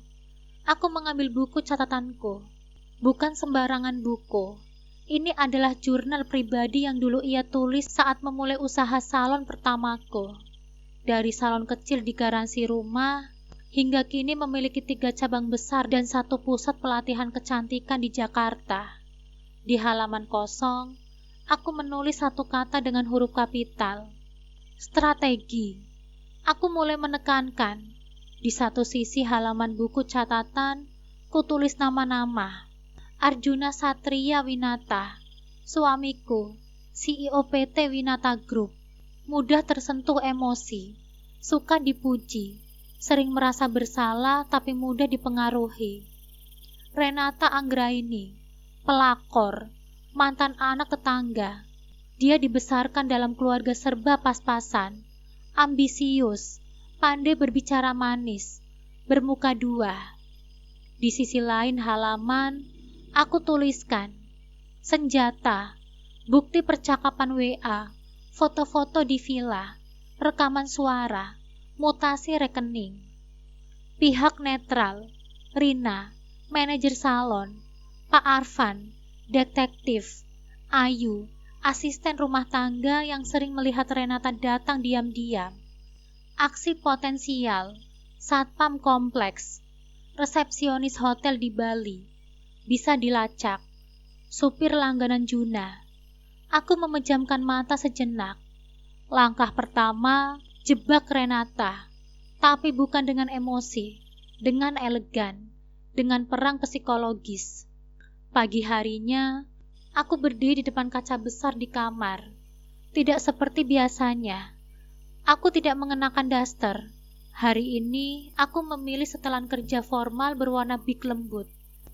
Speaker 1: Aku mengambil buku catatanku. Bukan sembarangan buku. Ini adalah jurnal pribadi yang dulu ia tulis saat memulai usaha salon pertamaku. Dari salon kecil di garansi rumah, hingga kini memiliki 3 cabang besar dan 1 pusat pelatihan kecantikan di Jakarta. Di halaman kosong, aku menulis 1 kata dengan huruf kapital. Strategi. Aku mulai menekankan. Di satu sisi halaman buku catatan, kutulis nama-nama. Arjuna Satria Winata, suamiku, CEO PT Winata Group. Mudah tersentuh emosi, suka dipuji, sering merasa bersalah tapi mudah dipengaruhi. Renata Anggraini, pelakor, mantan anak tetangga. Dia dibesarkan dalam keluarga serba pas-pasan, ambisius, pandai berbicara manis, bermuka 2. Di sisi lain halaman, aku tuliskan, senjata, bukti percakapan WA, foto-foto di villa, rekaman suara, mutasi rekening. Pihak netral, Rina, manajer salon, Pak Arfan, detektif, Ayu, asisten rumah tangga yang sering melihat Renata datang diam-diam. Aksi potensial, satpam kompleks, resepsionis hotel di Bali, bisa dilacak, supir langganan Juna. Aku memejamkan mata sejenak. Langkah pertama, jebak Renata, tapi bukan dengan emosi, dengan elegan, dengan perang psikologis. Pagi harinya, aku berdiri di depan kaca besar di kamar. Tidak seperti biasanya. Aku tidak mengenakan daster. Hari ini, aku memilih setelan kerja formal berwarna bic lembut.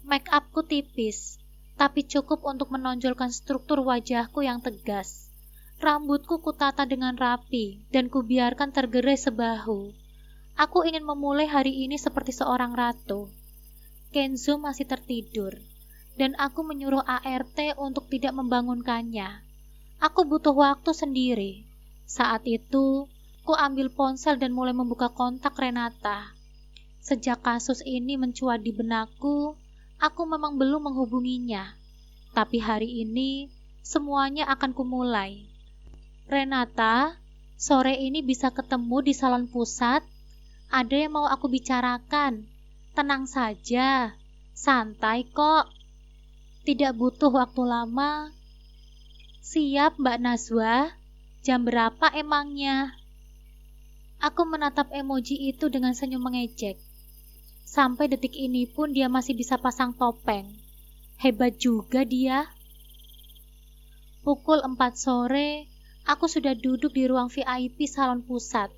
Speaker 1: Make upku tipis, tapi cukup untuk menonjolkan struktur wajahku yang tegas. Rambutku kutata dengan rapi dan kubiarkan tergerai sebahu. Aku ingin memulai hari ini seperti seorang ratu. Kenzo masih tertidur, dan aku menyuruh ART untuk tidak membangunkannya. Aku butuh waktu sendiri. Saat itu, ku ambil ponsel dan mulai membuka kontak Renata. Sejak kasus ini mencuat di benakku, aku memang belum menghubunginya. Tapi hari ini, semuanya akan kumulai. Renata, sore ini bisa ketemu di salon pusat. Ada yang mau aku bicarakan. Tenang saja, santai kok. Tidak butuh waktu lama. Siap, Mbak Nazwa. Jam berapa emangnya? Aku menatap emoji itu dengan senyum mengejek. Sampai detik ini pun dia masih bisa pasang topeng. Hebat juga dia. Pukul 4 sore, aku sudah duduk di ruang VIP salon pusat.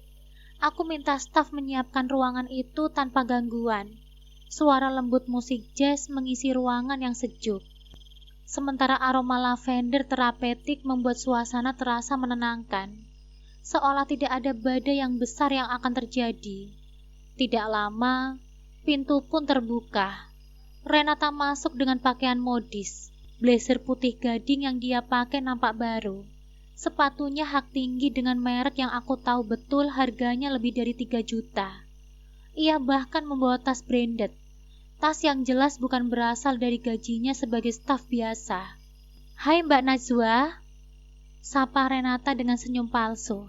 Speaker 1: Aku minta staf menyiapkan ruangan itu tanpa gangguan. Suara lembut musik jazz mengisi ruangan yang sejuk. Sementara aroma lavender terapetik membuat suasana terasa menenangkan. Seolah tidak ada badai yang besar yang akan terjadi. Tidak lama, pintu pun terbuka. Renata masuk dengan pakaian modis. Blazer putih gading yang dia pakai nampak baru. Sepatunya hak tinggi dengan merek yang aku tahu betul harganya lebih dari 3 juta. Ia bahkan membawa tas branded. Tas yang jelas bukan berasal dari gajinya sebagai staf biasa. "Hai Mbak Najwa," sapa Renata dengan senyum palsu.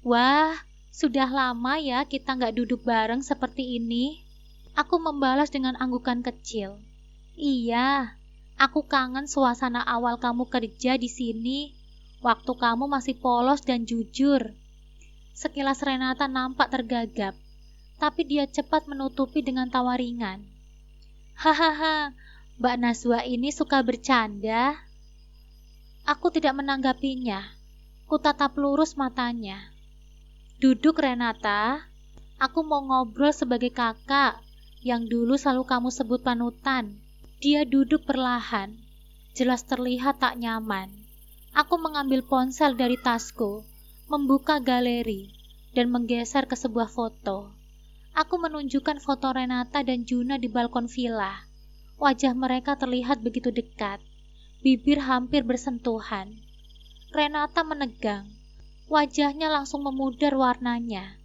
Speaker 1: "Wah, sudah lama ya kita nggak duduk bareng seperti ini." Aku membalas dengan anggukan kecil. "Iya, aku kangen suasana awal kamu kerja di sini, waktu kamu masih polos dan jujur." Sekilas Renata nampak tergagap, tapi dia cepat menutupi dengan tawa ringan. "Hahaha, Mbak Najwa ini suka bercanda." Aku tidak menanggapinya. Kutatap lurus matanya. "Duduk Renata, aku mau ngobrol sebagai kakak yang dulu selalu kamu sebut panutan." Dia duduk perlahan, jelas terlihat tak nyaman. Aku mengambil ponsel dari tasku, membuka galeri, dan menggeser ke sebuah foto. Aku menunjukkan foto Renata dan Juna di balkon villa. Wajah mereka terlihat begitu dekat, bibir hampir bersentuhan. Renata menegang, wajahnya langsung memudar warnanya.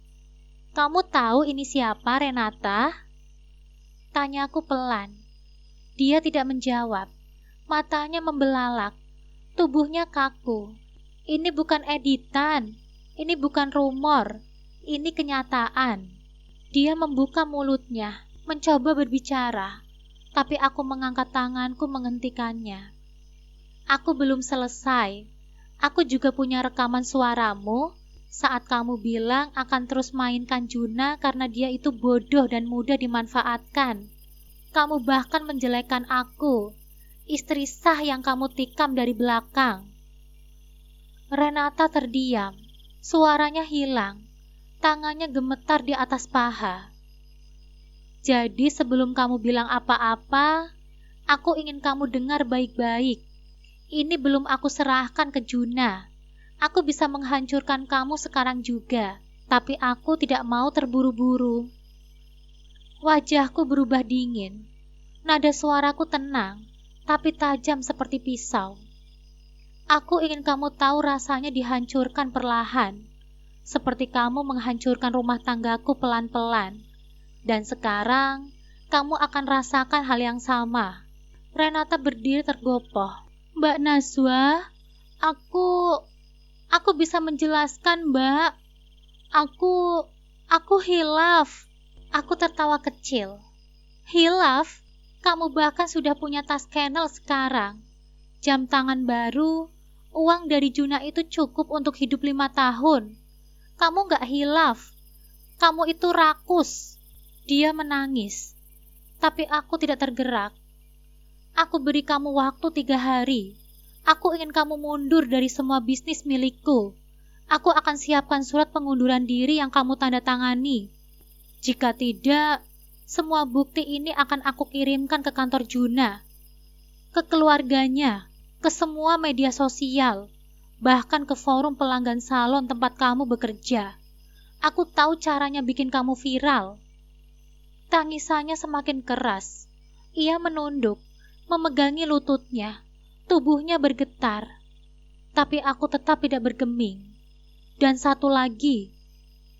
Speaker 1: "Kamu tahu ini siapa, Renata?" Tanyaku pelan. Dia tidak menjawab, matanya membelalak, tubuhnya kaku. "Ini bukan editan, ini bukan rumor, ini kenyataan." Dia membuka mulutnya, mencoba berbicara, tapi aku mengangkat tanganku menghentikannya. "Aku belum selesai. Aku juga punya rekaman suaramu saat kamu bilang akan terus mainkan Juna karena dia itu bodoh dan mudah dimanfaatkan. Kamu bahkan menjelekkan aku, istri sah yang kamu tikam dari belakang." Renata terdiam, suaranya hilang, tangannya gemetar di atas paha. "Jadi sebelum kamu bilang apa-apa, aku ingin kamu dengar baik-baik. Ini belum aku serahkan ke Juna. Aku bisa menghancurkan kamu sekarang juga, tapi aku tidak mau terburu-buru." Wajahku berubah dingin. Nada suaraku tenang, tapi tajam seperti pisau. "Aku ingin kamu tahu rasanya dihancurkan perlahan, seperti kamu menghancurkan rumah tanggaku pelan-pelan. Dan sekarang, kamu akan rasakan hal yang sama." Renata berdiri tergopoh. "Mbak Najwa, aku bisa menjelaskan, Mbak. Aku hilaf." Aku tertawa kecil. "Hilaf? Kamu bahkan sudah punya tas Chanel sekarang. Jam tangan baru, uang dari Juna itu cukup untuk hidup 5 tahun. Kamu gak hilaf. Kamu itu rakus." Dia menangis, tapi aku tidak tergerak. "Aku beri kamu waktu 3 hari. Aku ingin kamu mundur dari semua bisnis milikku. Aku akan siapkan surat pengunduran diri yang kamu tanda tangani. Jika tidak, semua bukti ini akan aku kirimkan ke kantor Juna, ke keluarganya, ke semua media sosial, bahkan ke forum pelanggan salon tempat kamu bekerja. Aku tahu caranya bikin kamu viral." Tangisannya semakin keras. Ia menunduk, memegangi lututnya. Tubuhnya bergetar. Tapi aku tetap tidak bergeming. "Dan satu lagi,"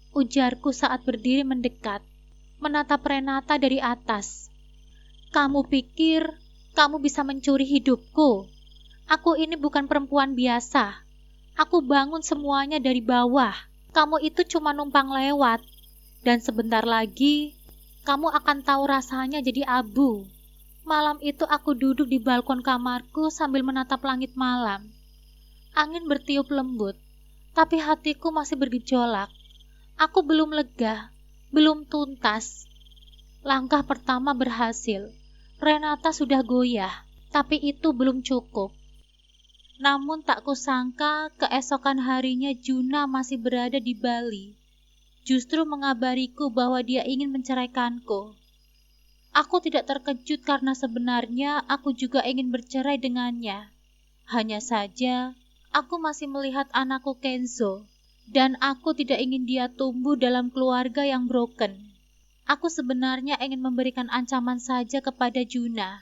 Speaker 1: ujarku saat berdiri mendekat, menatap Renata dari atas. "Kamu pikir kamu bisa mencuri hidupku? Aku ini bukan perempuan biasa. Aku bangun semuanya dari bawah. Kamu itu cuma numpang lewat. Dan sebentar lagi, kamu akan tahu rasanya jadi abu." Malam itu aku duduk di balkon kamarku sambil menatap langit malam. Angin bertiup lembut, tapi hatiku masih bergejolak. Aku belum lega, belum tuntas. Langkah pertama berhasil. Renata sudah goyah, tapi itu belum cukup. Namun tak kusangka keesokan harinya Juna masih berada di Bali. Justru mengabariku bahwa dia ingin menceraikanku. Aku tidak terkejut karena sebenarnya aku juga ingin bercerai dengannya. Hanya saja, aku masih melihat anakku Kenzo, dan aku tidak ingin dia tumbuh dalam keluarga yang broken. Aku sebenarnya ingin memberikan ancaman saja kepada Juna.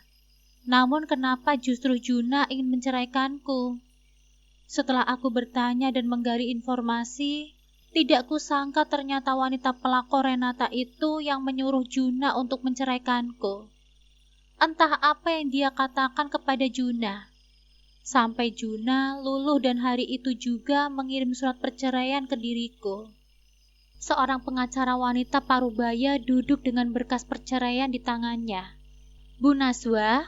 Speaker 1: Namun kenapa justru Juna ingin menceraikanku? Setelah aku bertanya dan menggali informasi, tidak kusangka ternyata wanita pelakor Renata itu yang menyuruh Juna untuk menceraikanku. Entah apa yang dia katakan kepada Juna. Sampai Juna, Luluh dan hari itu juga mengirim surat perceraian ke diriku. Seorang pengacara wanita parubaya duduk dengan berkas perceraian di tangannya. Bu Naswa,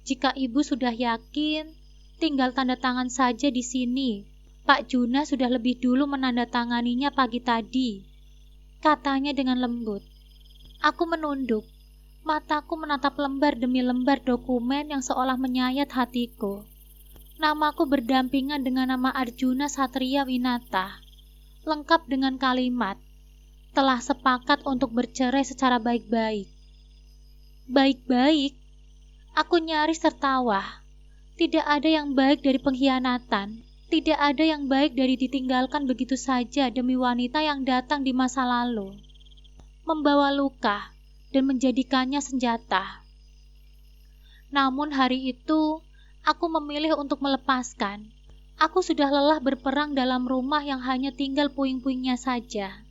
Speaker 1: jika ibu sudah yakin, tinggal tanda tangan saja di sini. Pak Juna sudah lebih dulu menandatanganinya pagi tadi, katanya dengan lembut. Aku menunduk. Mataku menatap lembar demi lembar dokumen yang seolah menyayat hatiku. Namaku berdampingan dengan nama Arjuna Satria Winata, lengkap dengan kalimat, telah sepakat untuk bercerai secara baik-baik. Baik-baik? Aku nyaris tertawa. Tidak ada yang baik dari pengkhianatan. Tidak ada yang baik dari ditinggalkan begitu saja demi wanita yang datang di masa lalu, membawa luka dan menjadikannya senjata. Namun hari itu, aku memilih untuk melepaskan. Aku sudah lelah berperang dalam rumah yang hanya tinggal puing-puingnya saja.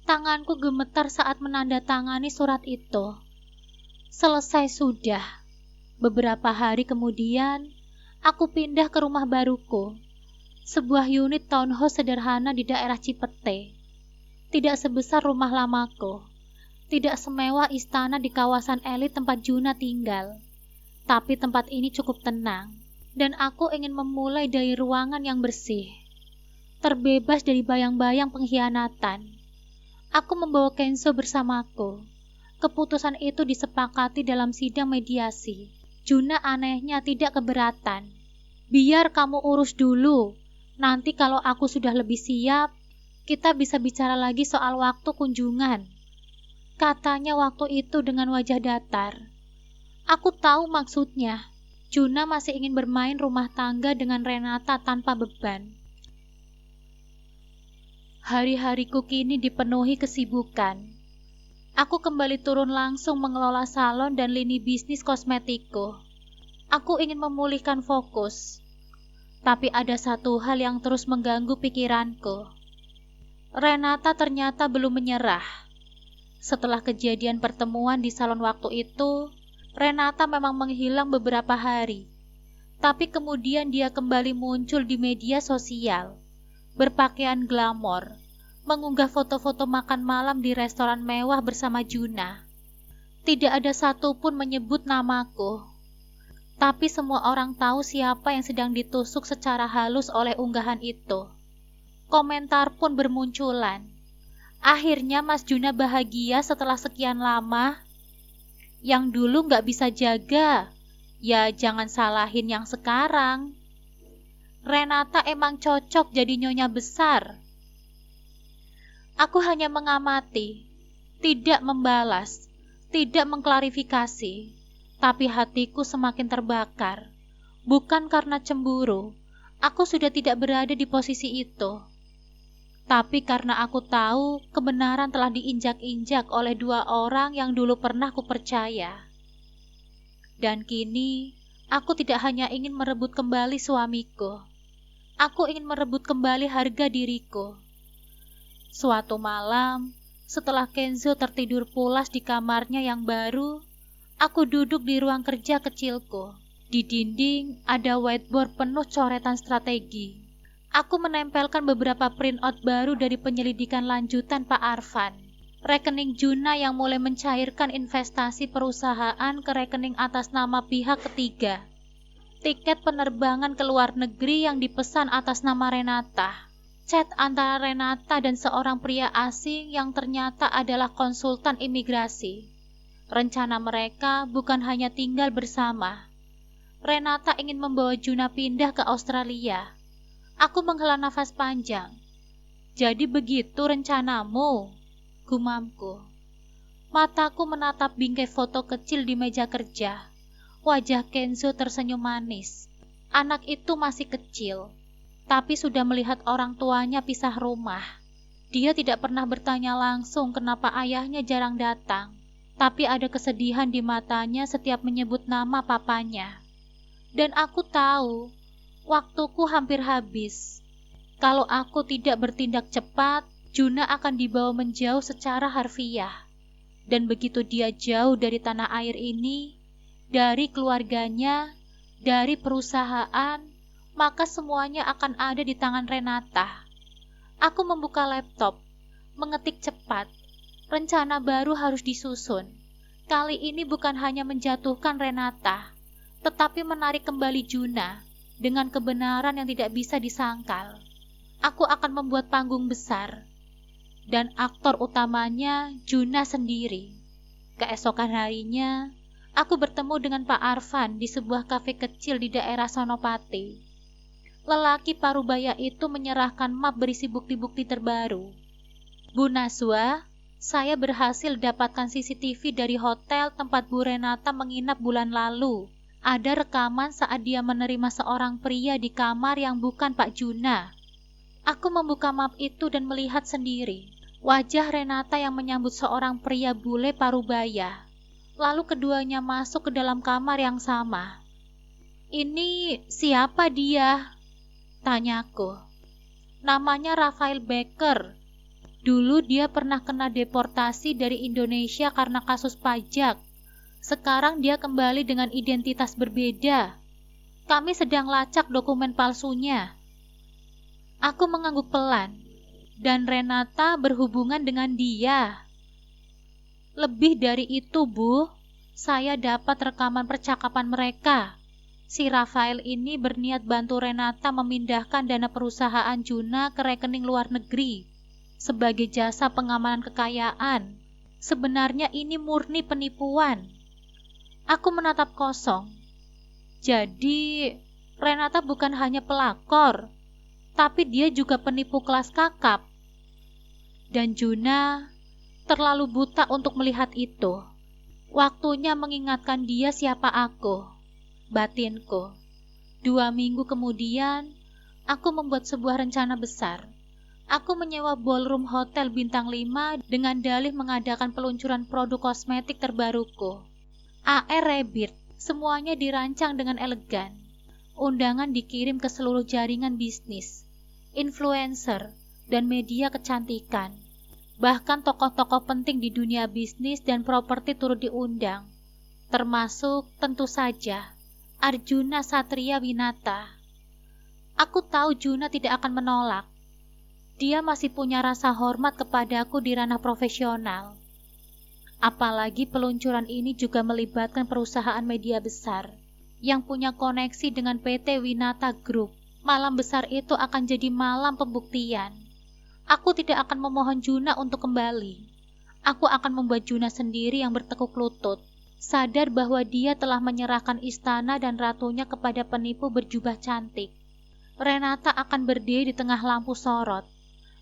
Speaker 1: Tanganku gemetar saat menandatangani surat itu. Selesai sudah. Beberapa hari kemudian, aku pindah ke rumah baruku. Sebuah unit townhouse sederhana di daerah Cipete. Tidak sebesar rumah lamaku. Tidak semewah istana di kawasan elit tempat Juna tinggal. Tapi tempat ini cukup tenang, dan aku ingin memulai dari ruangan yang bersih, terbebas dari bayang-bayang pengkhianatan. Aku membawa Kenzo bersamaku. Keputusan itu disepakati dalam sidang mediasi. Juna anehnya tidak keberatan. Biar kamu urus dulu, nanti kalau aku sudah lebih siap, kita bisa bicara lagi soal waktu kunjungan, katanya waktu itu dengan wajah datar. Aku tahu maksudnya. Juna masih ingin bermain rumah tangga dengan Renata tanpa beban. Hari-hariku kini dipenuhi kesibukan. Aku kembali turun langsung mengelola salon dan lini bisnis kosmetikku. Aku ingin memulihkan fokus. Tapi ada satu hal yang terus mengganggu pikiranku. Renata ternyata belum menyerah. Setelah kejadian pertemuan di salon waktu itu, Renata memang menghilang beberapa hari, tapi kemudian dia kembali muncul di media sosial, berpakaian glamor, mengunggah foto-foto makan malam di restoran mewah bersama Juna. Tidak ada satupun menyebut namaku, tapi semua orang tahu siapa yang sedang ditusuk secara halus oleh unggahan itu. Komentar pun bermunculan. Akhirnya Mas Juna bahagia setelah sekian lama. Yang dulu gak bisa jaga, ya jangan salahin yang sekarang. Renata emang cocok jadi nyonya besar. Aku hanya mengamati, tidak membalas, tidak mengklarifikasi, tapi hatiku semakin terbakar. Bukan karena cemburu, aku sudah tidak berada di posisi itu. Tapi karena aku tahu kebenaran telah diinjak-injak oleh dua orang yang dulu pernah kupercaya. Dan kini, aku tidak hanya ingin merebut kembali suamiku. Aku ingin merebut kembali harga diriku. Suatu malam, setelah Kenzo tertidur pulas di kamarnya yang baru, aku duduk di ruang kerja kecilku. Di dinding ada whiteboard penuh coretan strategi. Aku menempelkan beberapa printout baru dari penyelidikan lanjutan Pak Arfan. Rekening Juna yang mulai mencairkan investasi perusahaan ke rekening atas nama pihak ketiga. Tiket penerbangan ke luar negeri yang dipesan atas nama Renata. Chat antara Renata dan seorang pria asing yang ternyata adalah konsultan imigrasi. Rencana mereka bukan hanya tinggal bersama. Renata ingin membawa Juna pindah ke Australia. Aku menghela nafas panjang. Jadi begitu rencanamu, gumamku. Mataku menatap bingkai foto kecil di meja kerja. Wajah Kenzo tersenyum manis. Anak itu masih kecil, tapi sudah melihat orang tuanya pisah rumah. Dia tidak pernah bertanya langsung kenapa ayahnya jarang datang, tapi ada kesedihan di matanya setiap menyebut nama papanya. Dan aku tahu, waktuku hampir habis. Kalau aku tidak bertindak cepat, Juna akan dibawa menjauh secara harfiah. Dan begitu dia jauh dari tanah air ini, dari keluarganya, dari perusahaan, maka semuanya akan ada di tangan Renata. Aku membuka laptop, mengetik cepat. Rencana baru harus disusun. Kali ini bukan hanya menjatuhkan Renata, tetapi menarik kembali Juna dengan kebenaran yang tidak bisa disangkal. Aku akan membuat panggung besar, dan aktor utamanya Juna sendiri. Keesokan harinya, aku bertemu dengan Pak Arfan di sebuah kafe kecil di daerah Sonopati. Lelaki parubaya itu menyerahkan map berisi bukti-bukti terbaru. Bu Naswa, saya berhasil dapatkan CCTV dari hotel tempat Bu Renata menginap bulan lalu. Ada rekaman saat dia menerima seorang pria di kamar yang bukan Pak Juna. Aku membuka map itu dan melihat sendiri wajah Renata yang menyambut seorang pria bule parubaya. Lalu keduanya masuk ke dalam kamar yang sama. "Ini siapa dia?" tanyaku. "Namanya Rafael Becker. Dulu dia pernah kena deportasi dari Indonesia karena kasus pajak. Sekarang dia kembali dengan identitas berbeda. Kami sedang lacak dokumen palsunya." Aku mengangguk pelan. "Dan Renata berhubungan dengan dia?" "Lebih dari itu, Bu. Saya dapat rekaman percakapan mereka. Si Rafael ini berniat bantu Renata memindahkan dana perusahaan Juna ke rekening luar negeri sebagai jasa pengamanan kekayaan. Sebenarnya ini murni penipuan." Aku menatap kosong. Jadi, Renata bukan hanya pelakor, tapi dia juga penipu kelas kakap. Dan Juna terlalu buta untuk melihat itu. Waktunya mengingatkan dia siapa aku, batinku. 2 minggu kemudian, aku membuat sebuah rencana besar. Aku menyewa ballroom hotel bintang 5 dengan dalih mengadakan peluncuran produk kosmetik terbaruku. AR Rabbit, semuanya dirancang dengan elegan. Undangan dikirim ke seluruh jaringan bisnis, influencer, dan media kecantikan. Bahkan tokoh-tokoh penting di dunia bisnis dan properti turut diundang, termasuk tentu saja Arjuna Satria Winata. Aku tahu Juna tidak akan menolak. Dia masih punya rasa hormat kepadaku di ranah profesional. Apalagi peluncuran ini juga melibatkan perusahaan media besar yang punya koneksi dengan PT Winata Group. Malam besar itu akan jadi malam pembuktian. Aku tidak akan memohon Juna untuk kembali. Aku akan membuat Juna sendiri yang bertekuk lutut, sadar bahwa dia telah menyerahkan istana dan ratunya kepada penipu berjubah cantik. Renata akan berdiri di tengah lampu sorot,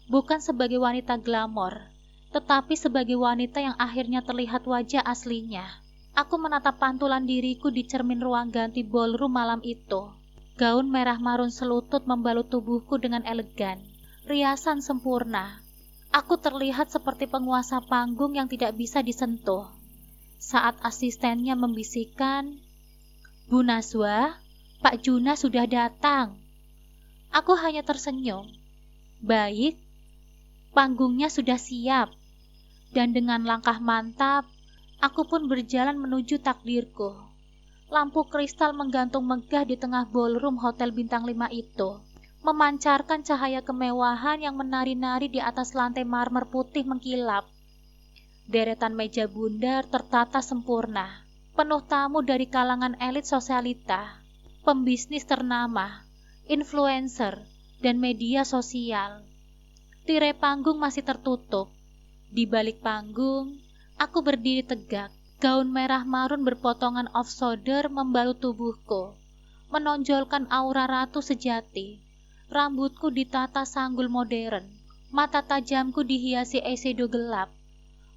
Speaker 1: bukan sebagai wanita glamor, tetapi sebagai wanita yang akhirnya terlihat wajah aslinya. Aku menatap pantulan diriku di cermin ruang ganti ballroom malam itu. Gaun merah marun selutut membalut tubuhku dengan elegan. Riasan sempurna. Aku terlihat seperti penguasa panggung yang tidak bisa disentuh. Saat asistennya membisikkan, "Bu Naswa, Pak Juna sudah datang." Aku hanya tersenyum. Baik, panggungnya sudah siap. Dan dengan langkah mantap, aku pun berjalan menuju takdirku. Lampu kristal menggantung megah di tengah ballroom hotel bintang 5 itu, memancarkan cahaya kemewahan yang menari-nari di atas lantai marmer putih mengkilap. Deretan meja bundar tertata sempurna, penuh tamu dari kalangan elit sosialita, pembisnis ternama, influencer, dan media sosial. Tirai panggung masih tertutup. Di balik panggung, aku berdiri tegak. Gaun merah marun berpotongan off-shoulder membalut tubuhku, menonjolkan aura ratu sejati. Rambutku ditata sanggul modern, mata tajamku dihiasi eyeshadow gelap,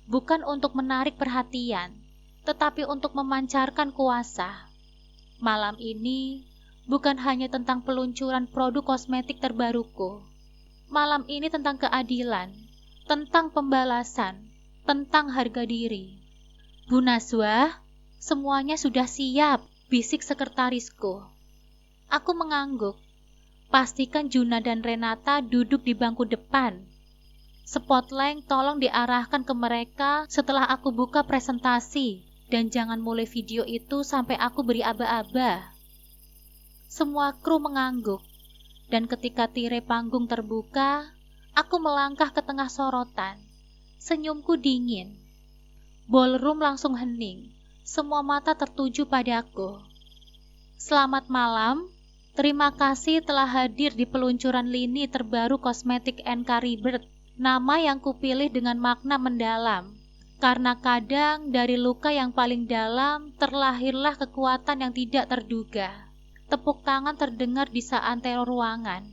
Speaker 1: bukan untuk menarik perhatian, tetapi untuk memancarkan kuasa. Malam ini bukan hanya tentang peluncuran produk kosmetik terbaruku. Malam ini tentang keadilan, tentang pembalasan, tentang harga diri. "Bu Naswa, semuanya sudah siap," bisik sekretarisku. Aku mengangguk. Pastikan Juna dan Renata duduk di bangku depan. Spotlight tolong diarahkan ke mereka setelah aku buka presentasi. Dan jangan mulai video itu sampai aku beri aba-aba. Semua kru mengangguk, dan ketika tirai panggung terbuka, aku melangkah ke tengah sorotan. Senyumku dingin. Ballroom langsung hening. Semua mata tertuju padaku. Selamat malam. Terima kasih telah hadir di peluncuran lini terbaru kosmetik NK Rebirth. Nama yang kupilih dengan makna mendalam. Karena kadang dari luka yang paling dalam terlahirlah kekuatan yang tidak terduga. Tepuk tangan terdengar di seantero ruangan.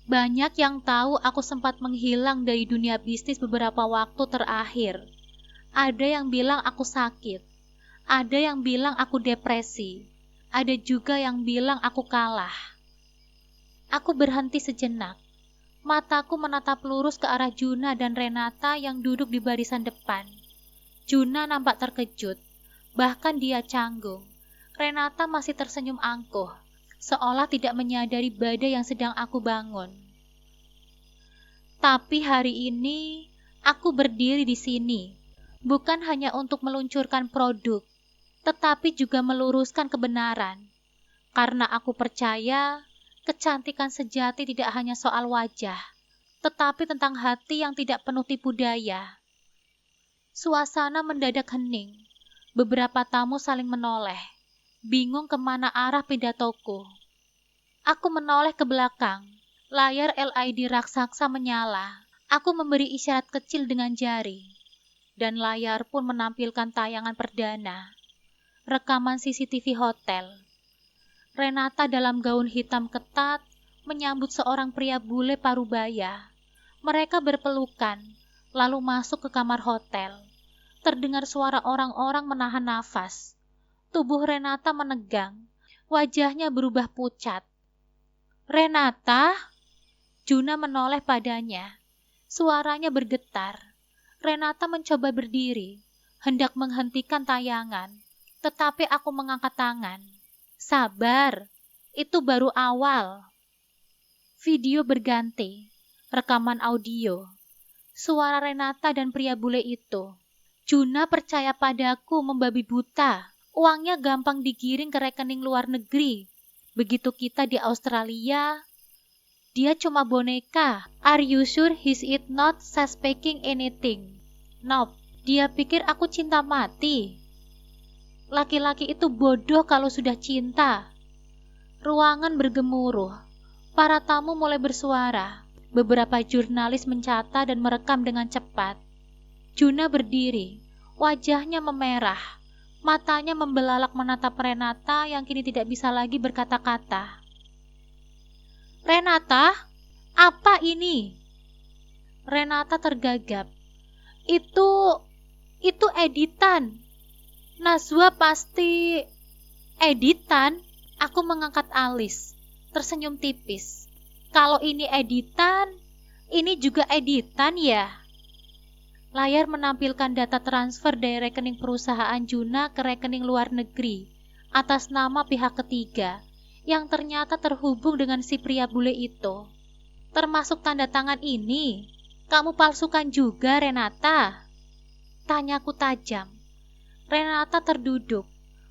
Speaker 1: Banyak yang tahu aku sempat menghilang dari dunia bisnis beberapa waktu terakhir. Ada yang bilang aku sakit. Ada yang bilang aku depresi. Ada juga yang bilang aku kalah. Aku berhenti sejenak. Mataku menatap lurus ke arah Juna dan Renata yang duduk di barisan depan. Juna nampak terkejut, bahkan dia canggung. Renata masih tersenyum angkuh, seolah tidak menyadari badai yang sedang aku bangun. Tapi hari ini, aku berdiri di sini, bukan hanya untuk meluncurkan produk, tetapi juga meluruskan kebenaran. Karena aku percaya, kecantikan sejati tidak hanya soal wajah, tetapi tentang hati yang tidak penuh tipu daya. Suasana mendadak hening. Beberapa tamu saling menoleh, bingung kemana arah pidatoku. Aku menoleh ke belakang. Layar LED raksasa menyala. Aku memberi isyarat kecil dengan jari. Dan layar pun menampilkan tayangan perdana. Rekaman CCTV hotel. Renata dalam gaun hitam ketat menyambut seorang pria bule parubaya. Mereka berpelukan, lalu masuk ke kamar hotel. Terdengar suara orang-orang menahan nafas. Tubuh Renata menegang. Wajahnya berubah pucat. Renata? Juna menoleh padanya. Suaranya bergetar. Renata mencoba berdiri, hendak menghentikan tayangan. Tetapi aku mengangkat tangan. Sabar, itu baru awal. Video berganti. Rekaman audio. Suara Renata dan pria bule itu. Juna percaya padaku membabi buta. Uangnya gampang digiring ke rekening luar negeri. Begitu kita di Australia, dia cuma boneka. Are you sure he's it not suspecting anything? Nope, dia pikir aku cinta mati. Laki-laki itu bodoh kalau sudah cinta. Ruangan bergemuruh. Para tamu mulai bersuara. Beberapa jurnalis mencatat dan merekam dengan cepat. Juna berdiri, wajahnya memerah, matanya membelalak menatap Renata yang kini tidak bisa lagi berkata-kata. Renata, apa ini? Renata tergagap. Itu editan. Najwa pasti editan. Aku mengangkat alis, tersenyum tipis. Kalau ini editan, ini juga editan ya? Layar menampilkan data transfer dari rekening perusahaan Juna ke rekening luar negeri atas nama pihak ketiga yang ternyata terhubung dengan si pria bule itu. Termasuk tanda tangan ini. Kamu palsukan juga, Renata? Tanyaku tajam. Renata terduduk.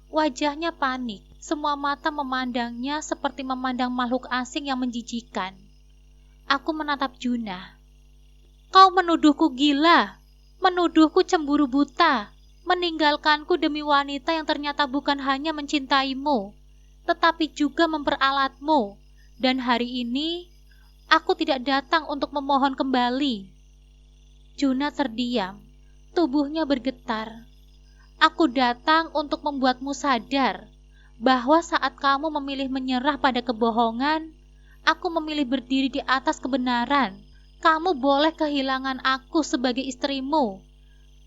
Speaker 1: Wajahnya panik. Semua mata memandangnya seperti memandang makhluk asing yang menjijikan. Aku menatap Juna. Kau menuduhku gila. Menuduhku cemburu buta, meninggalkanku demi wanita yang ternyata bukan hanya mencintaimu, tetapi juga memperalatmu. Dan hari ini, aku tidak datang untuk memohon kembali. Juna terdiam, tubuhnya bergetar. Aku datang untuk membuatmu sadar bahwa saat kamu memilih menyerah pada kebohongan, aku memilih berdiri di atas kebenaran. Kamu boleh kehilangan aku sebagai istrimu,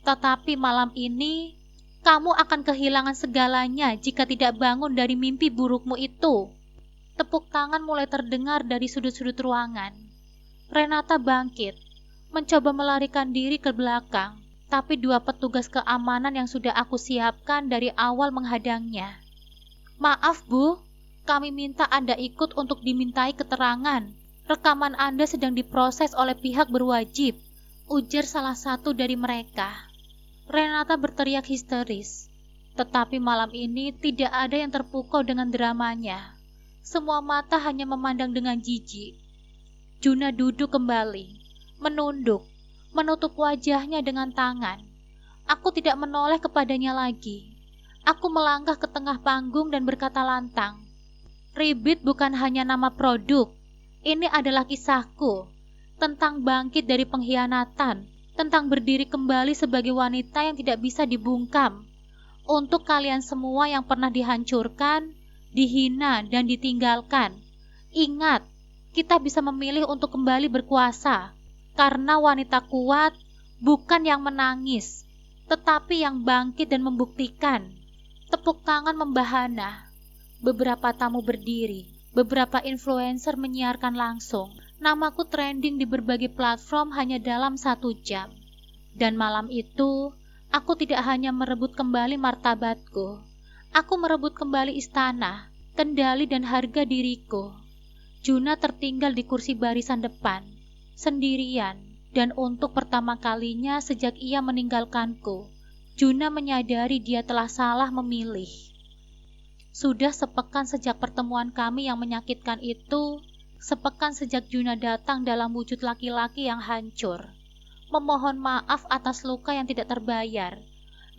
Speaker 1: tetapi malam ini kamu akan kehilangan segalanya jika tidak bangun dari mimpi burukmu itu. Tepuk tangan mulai terdengar dari sudut-sudut ruangan. Renata bangkit, mencoba melarikan diri ke belakang, tapi dua petugas keamanan yang sudah aku siapkan dari awal menghadangnya. Maaf Bu, kami minta Anda ikut untuk dimintai keterangan. Rekaman Anda sedang diproses oleh pihak berwajib, ujar salah satu dari mereka. Renata berteriak histeris. Tetapi malam ini tidak ada yang terpukau dengan dramanya. Semua mata hanya memandang dengan jijik. Juna duduk kembali, menunduk, menutup wajahnya dengan tangan. Aku tidak menoleh kepadanya lagi. Aku melangkah ke tengah panggung dan berkata lantang, "Ribit bukan hanya nama produk. Ini adalah kisahku, tentang bangkit dari pengkhianatan, tentang berdiri kembali sebagai wanita yang tidak bisa dibungkam. Untuk kalian semua yang pernah dihancurkan, dihina, dan ditinggalkan, ingat, kita bisa memilih untuk kembali berkuasa, karena wanita kuat bukan yang menangis, tetapi yang bangkit dan membuktikan." Tepuk tangan membahana. Beberapa tamu berdiri, beberapa influencer menyiarkan langsung. Namaku trending di berbagai platform hanya dalam 1 jam. Dan malam itu, aku tidak hanya merebut kembali martabatku. Aku merebut kembali istana, kendali dan harga diriku. Juna tertinggal di kursi barisan depan, sendirian, dan untuk pertama kalinya sejak ia meninggalkanku, Juna menyadari dia telah salah memilih. Sudah sepekan sejak pertemuan kami yang menyakitkan itu, sepekan sejak Juna datang dalam wujud laki-laki yang hancur, memohon maaf atas luka yang tidak terbayar.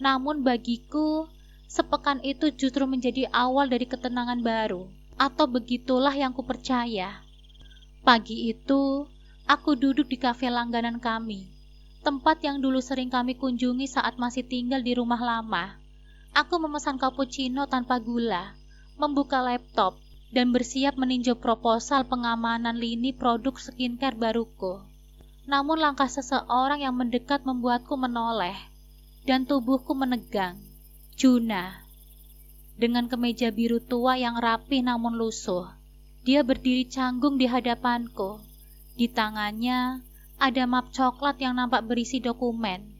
Speaker 1: Namun bagiku, sepekan itu justru menjadi awal dari ketenangan baru, atau begitulah yang kupercaya. Pagi itu, aku duduk di kafe langganan kami, tempat yang dulu sering kami kunjungi saat masih tinggal di rumah lama. Aku memesan cappuccino tanpa gula, membuka laptop, dan bersiap meninjau proposal pengamanan lini produk skincare baruku. Namun langkah seseorang yang mendekat membuatku menoleh, dan tubuhku menegang. Juna, dengan kemeja biru tua yang rapih namun lusuh. Dia berdiri canggung di hadapanku. Di tangannya ada map coklat yang nampak berisi dokumen.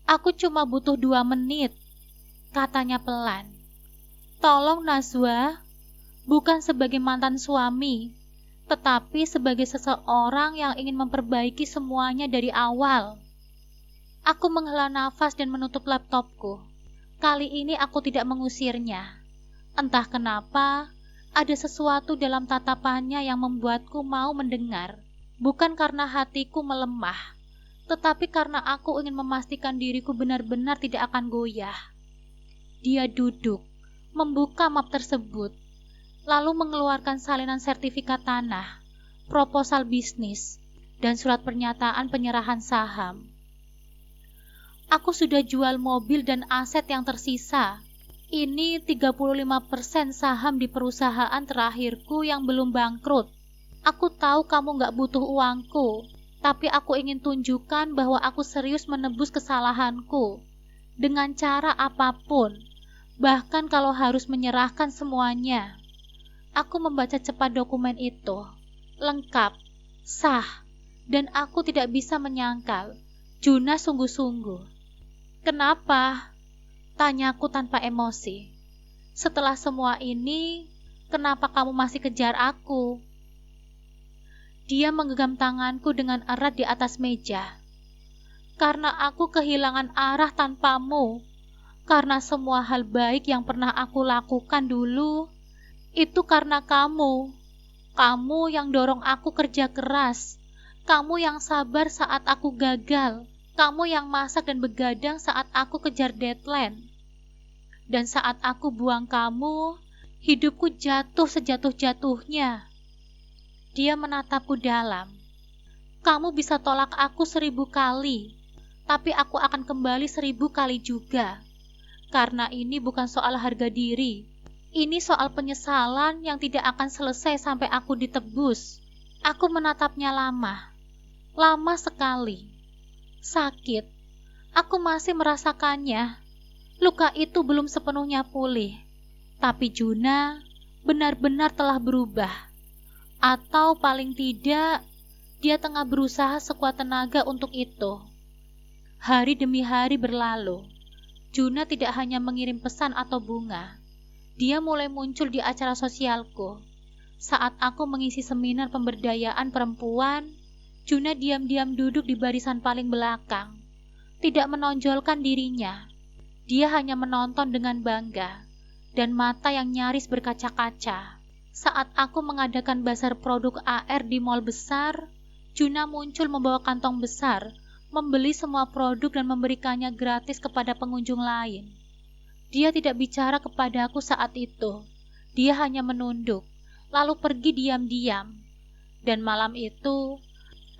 Speaker 1: "Aku cuma butuh 2 menit, katanya pelan. "Tolong Najwa, bukan sebagai mantan suami, tetapi sebagai seseorang yang ingin memperbaiki semuanya dari awal." Aku menghela nafas dan menutup laptopku. Kali ini aku tidak mengusirnya. Entah kenapa, ada sesuatu dalam tatapannya yang membuatku mau mendengar. Bukan karena hatiku melemah, tetapi karena aku ingin memastikan diriku benar-benar tidak akan goyah. Dia duduk, membuka map tersebut, lalu mengeluarkan salinan sertifikat tanah, proposal bisnis, dan surat pernyataan penyerahan saham. Aku sudah jual mobil dan aset yang tersisa. Ini 35% saham di perusahaan terakhirku yang belum bangkrut. Aku tahu kamu gak butuh uangku, tapi aku ingin tunjukkan bahwa aku serius menebus kesalahanku. Dengan cara apapun, bahkan kalau harus menyerahkan semuanya. Aku membaca cepat dokumen itu. Lengkap, sah, dan aku tidak bisa menyangkal. Juna sungguh-sungguh. "Kenapa?" tanyaku tanpa emosi. "Setelah semua ini, kenapa kamu masih kejar aku?" Dia menggenggam tanganku dengan erat di atas meja. "Karena aku kehilangan arah tanpamu. Karena semua hal baik yang pernah aku lakukan dulu, itu karena kamu. Kamu yang dorong aku kerja keras. Kamu yang sabar saat aku gagal. Kamu yang masak dan begadang saat aku kejar deadline. Dan saat aku buang kamu, hidupku jatuh sejatuh-jatuhnya." Dia menatapku dalam. "Kamu bisa tolak aku 1000 kali, tapi aku akan kembali 1000 kali juga. Karena ini bukan soal harga diri. Ini soal penyesalan yang tidak akan selesai sampai aku ditebus." Aku menatapnya lama. Lama sekali. Sakit. Aku masih merasakannya. Luka itu belum sepenuhnya pulih. Tapi Juna benar-benar telah berubah. Atau paling tidak, dia tengah berusaha sekuat tenaga untuk itu. Hari demi hari berlalu. Juna tidak hanya mengirim pesan atau bunga. Dia mulai muncul di acara sosialku. Saat aku mengisi seminar pemberdayaan perempuan, Juna diam-diam duduk di barisan paling belakang, tidak menonjolkan dirinya. Dia hanya menonton dengan bangga dan mata yang nyaris berkaca-kaca. Saat aku mengadakan bazar produk AR di mall besar, Juna muncul membawa kantong besar, membeli semua produk dan memberikannya gratis kepada pengunjung lain. Dia tidak bicara kepadaku saat itu. Dia hanya menunduk, lalu pergi diam-diam. Dan malam itu,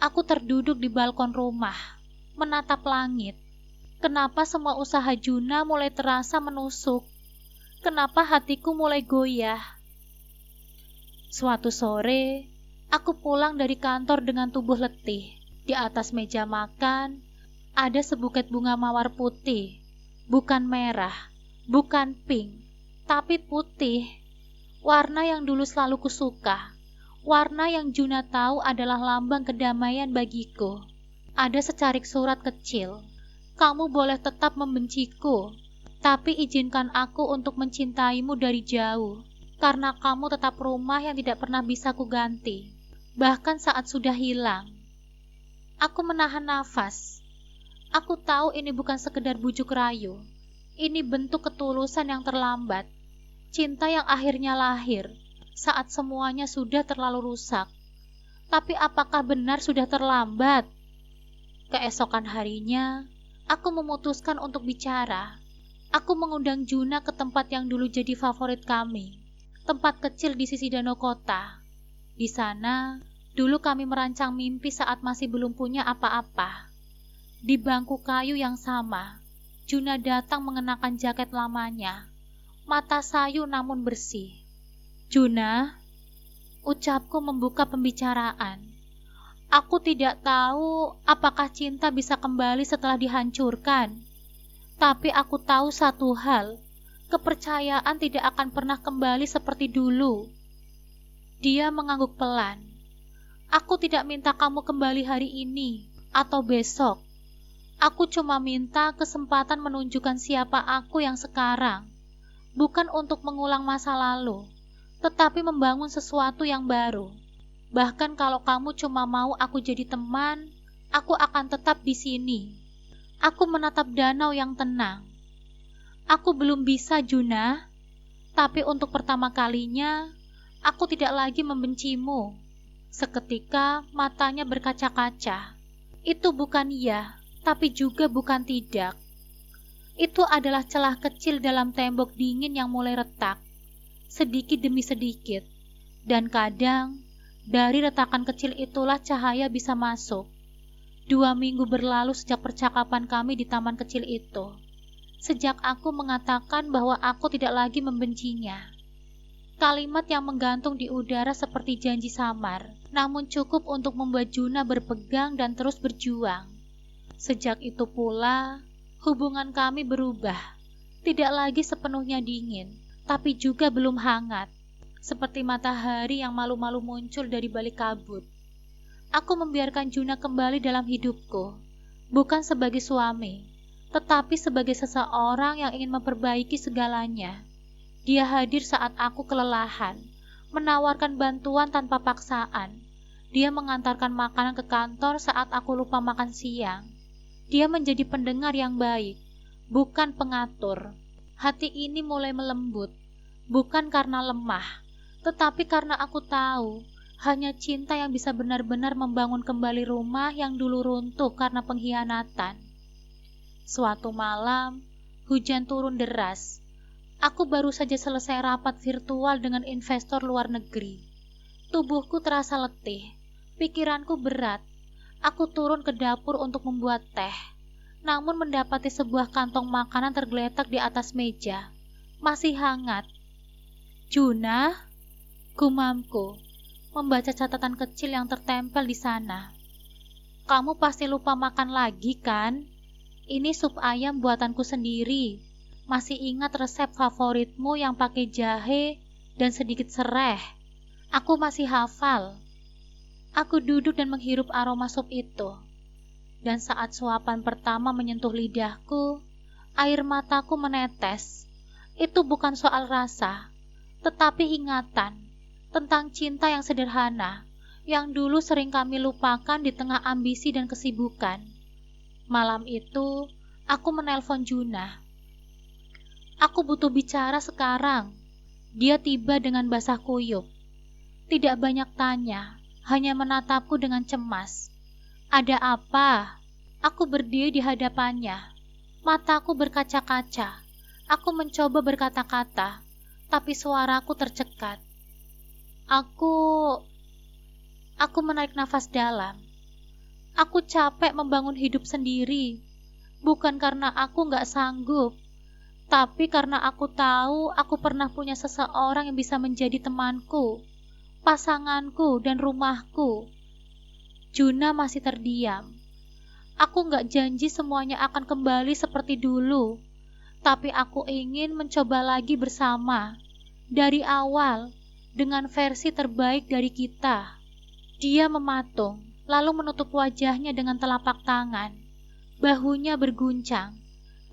Speaker 1: aku terduduk di balkon rumah, menatap langit. Kenapa semua usaha Juna mulai terasa menusuk? Kenapa hatiku mulai goyah? Suatu sore, aku pulang dari kantor dengan tubuh letih. Di atas meja makan, ada sebuket bunga mawar putih, bukan merah, bukan pink, tapi putih. Warna yang dulu selalu kusuka. Warna yang Juna tahu adalah lambang kedamaian bagiku. Ada secarik surat kecil. Kamu boleh tetap membenciku, tapi izinkan aku untuk mencintaimu dari jauh, karena kamu tetap rumah yang tidak pernah bisa kuganti, bahkan saat sudah hilang. Aku menahan nafas. Aku tahu ini bukan sekedar bujuk rayu. Ini bentuk ketulusan yang terlambat. Cinta yang akhirnya lahir saat semuanya sudah terlalu rusak. Tapi apakah benar sudah terlambat? Keesokan harinya, aku memutuskan untuk bicara. Aku mengundang Juna ke tempat yang dulu jadi favorit kami. Tempat kecil di sisi danau kota. Di sana, dulu kami merancang mimpi saat masih belum punya apa-apa. Di bangku kayu yang sama, Juna datang mengenakan jaket lamanya. Mata sayu namun bersih. Juna, ucapku membuka pembicaraan. Aku tidak tahu apakah cinta bisa kembali setelah dihancurkan. Tapi aku tahu satu hal, kepercayaan tidak akan pernah kembali seperti dulu. Dia mengangguk pelan. Aku tidak minta kamu kembali hari ini atau besok. Aku cuma minta kesempatan menunjukkan siapa aku yang sekarang. Bukan untuk mengulang masa lalu, tetapi membangun sesuatu yang baru. Bahkan kalau kamu cuma mau aku jadi teman, aku akan tetap di sini. Aku menatap danau yang tenang. Aku belum bisa, Juna, tapi untuk pertama kalinya, aku tidak lagi membencimu. Seketika matanya berkaca-kaca. Itu bukan iya, tapi juga bukan tidak. Itu adalah celah kecil dalam tembok dingin yang mulai retak, sedikit demi sedikit, dan kadang dari retakan kecil itulah cahaya bisa masuk. 2 minggu berlalu sejak percakapan kami di taman kecil itu, sejak aku mengatakan bahwa aku tidak lagi membencinya. Kalimat yang menggantung di udara seperti janji samar, namun cukup untuk membuat Juna berpegang dan terus berjuang. Sejak itu pula, hubungan kami berubah, tidak lagi sepenuhnya dingin, tapi juga belum hangat, seperti matahari yang malu-malu muncul dari balik kabut. Aku membiarkan Juna kembali dalam hidupku, bukan sebagai suami, tetapi sebagai seseorang yang ingin memperbaiki segalanya. Dia hadir saat aku kelelahan, menawarkan bantuan tanpa paksaan. Dia mengantarkan makanan ke kantor saat aku lupa makan siang. Dia menjadi pendengar yang baik, bukan pengatur. Hati ini mulai melembut, bukan karena lemah, tetapi karena aku tahu, hanya cinta yang bisa benar-benar membangun kembali rumah yang dulu runtuh karena pengkhianatan. Suatu malam, hujan turun deras. Aku baru saja selesai rapat virtual dengan investor luar negeri. Tubuhku terasa letih, pikiranku berat. Aku turun ke dapur untuk membuat teh, namun mendapati sebuah kantong makanan tergeletak di atas meja, masih hangat. Juna, gumamku, membaca catatan kecil yang tertempel di sana. Kamu pasti lupa makan lagi kan? Ini sup ayam buatanku sendiri. Masih ingat resep favoritmu yang pakai jahe dan sedikit sereh? Aku masih hafal. Aku duduk dan menghirup aroma sup itu. Dan saat suapan pertama menyentuh lidahku, air mataku menetes. Itu bukan soal rasa, tetapi ingatan tentang cinta yang sederhana, yang dulu sering kami lupakan di tengah ambisi dan kesibukan. Malam itu, aku menelpon Juna. Aku butuh bicara sekarang. Dia tiba dengan basah kuyup. Tidak banyak tanya, hanya menatapku dengan cemas. Ada apa? Aku berdiri di hadapannya. Mataku berkaca-kaca. Aku mencoba berkata-kata, tapi suaraku tercekat. Aku menarik nafas dalam. Aku capek membangun hidup sendiri. Bukan karena aku gak sanggup, tapi karena aku tahu aku pernah punya seseorang yang bisa menjadi temanku, pasanganku, dan rumahku. Juna masih terdiam. Aku gak janji semuanya akan kembali seperti dulu, tapi aku ingin mencoba lagi bersama, dari awal, dengan versi terbaik dari kita. Dia mematung, lalu menutup wajahnya dengan telapak tangan. Bahunya berguncang.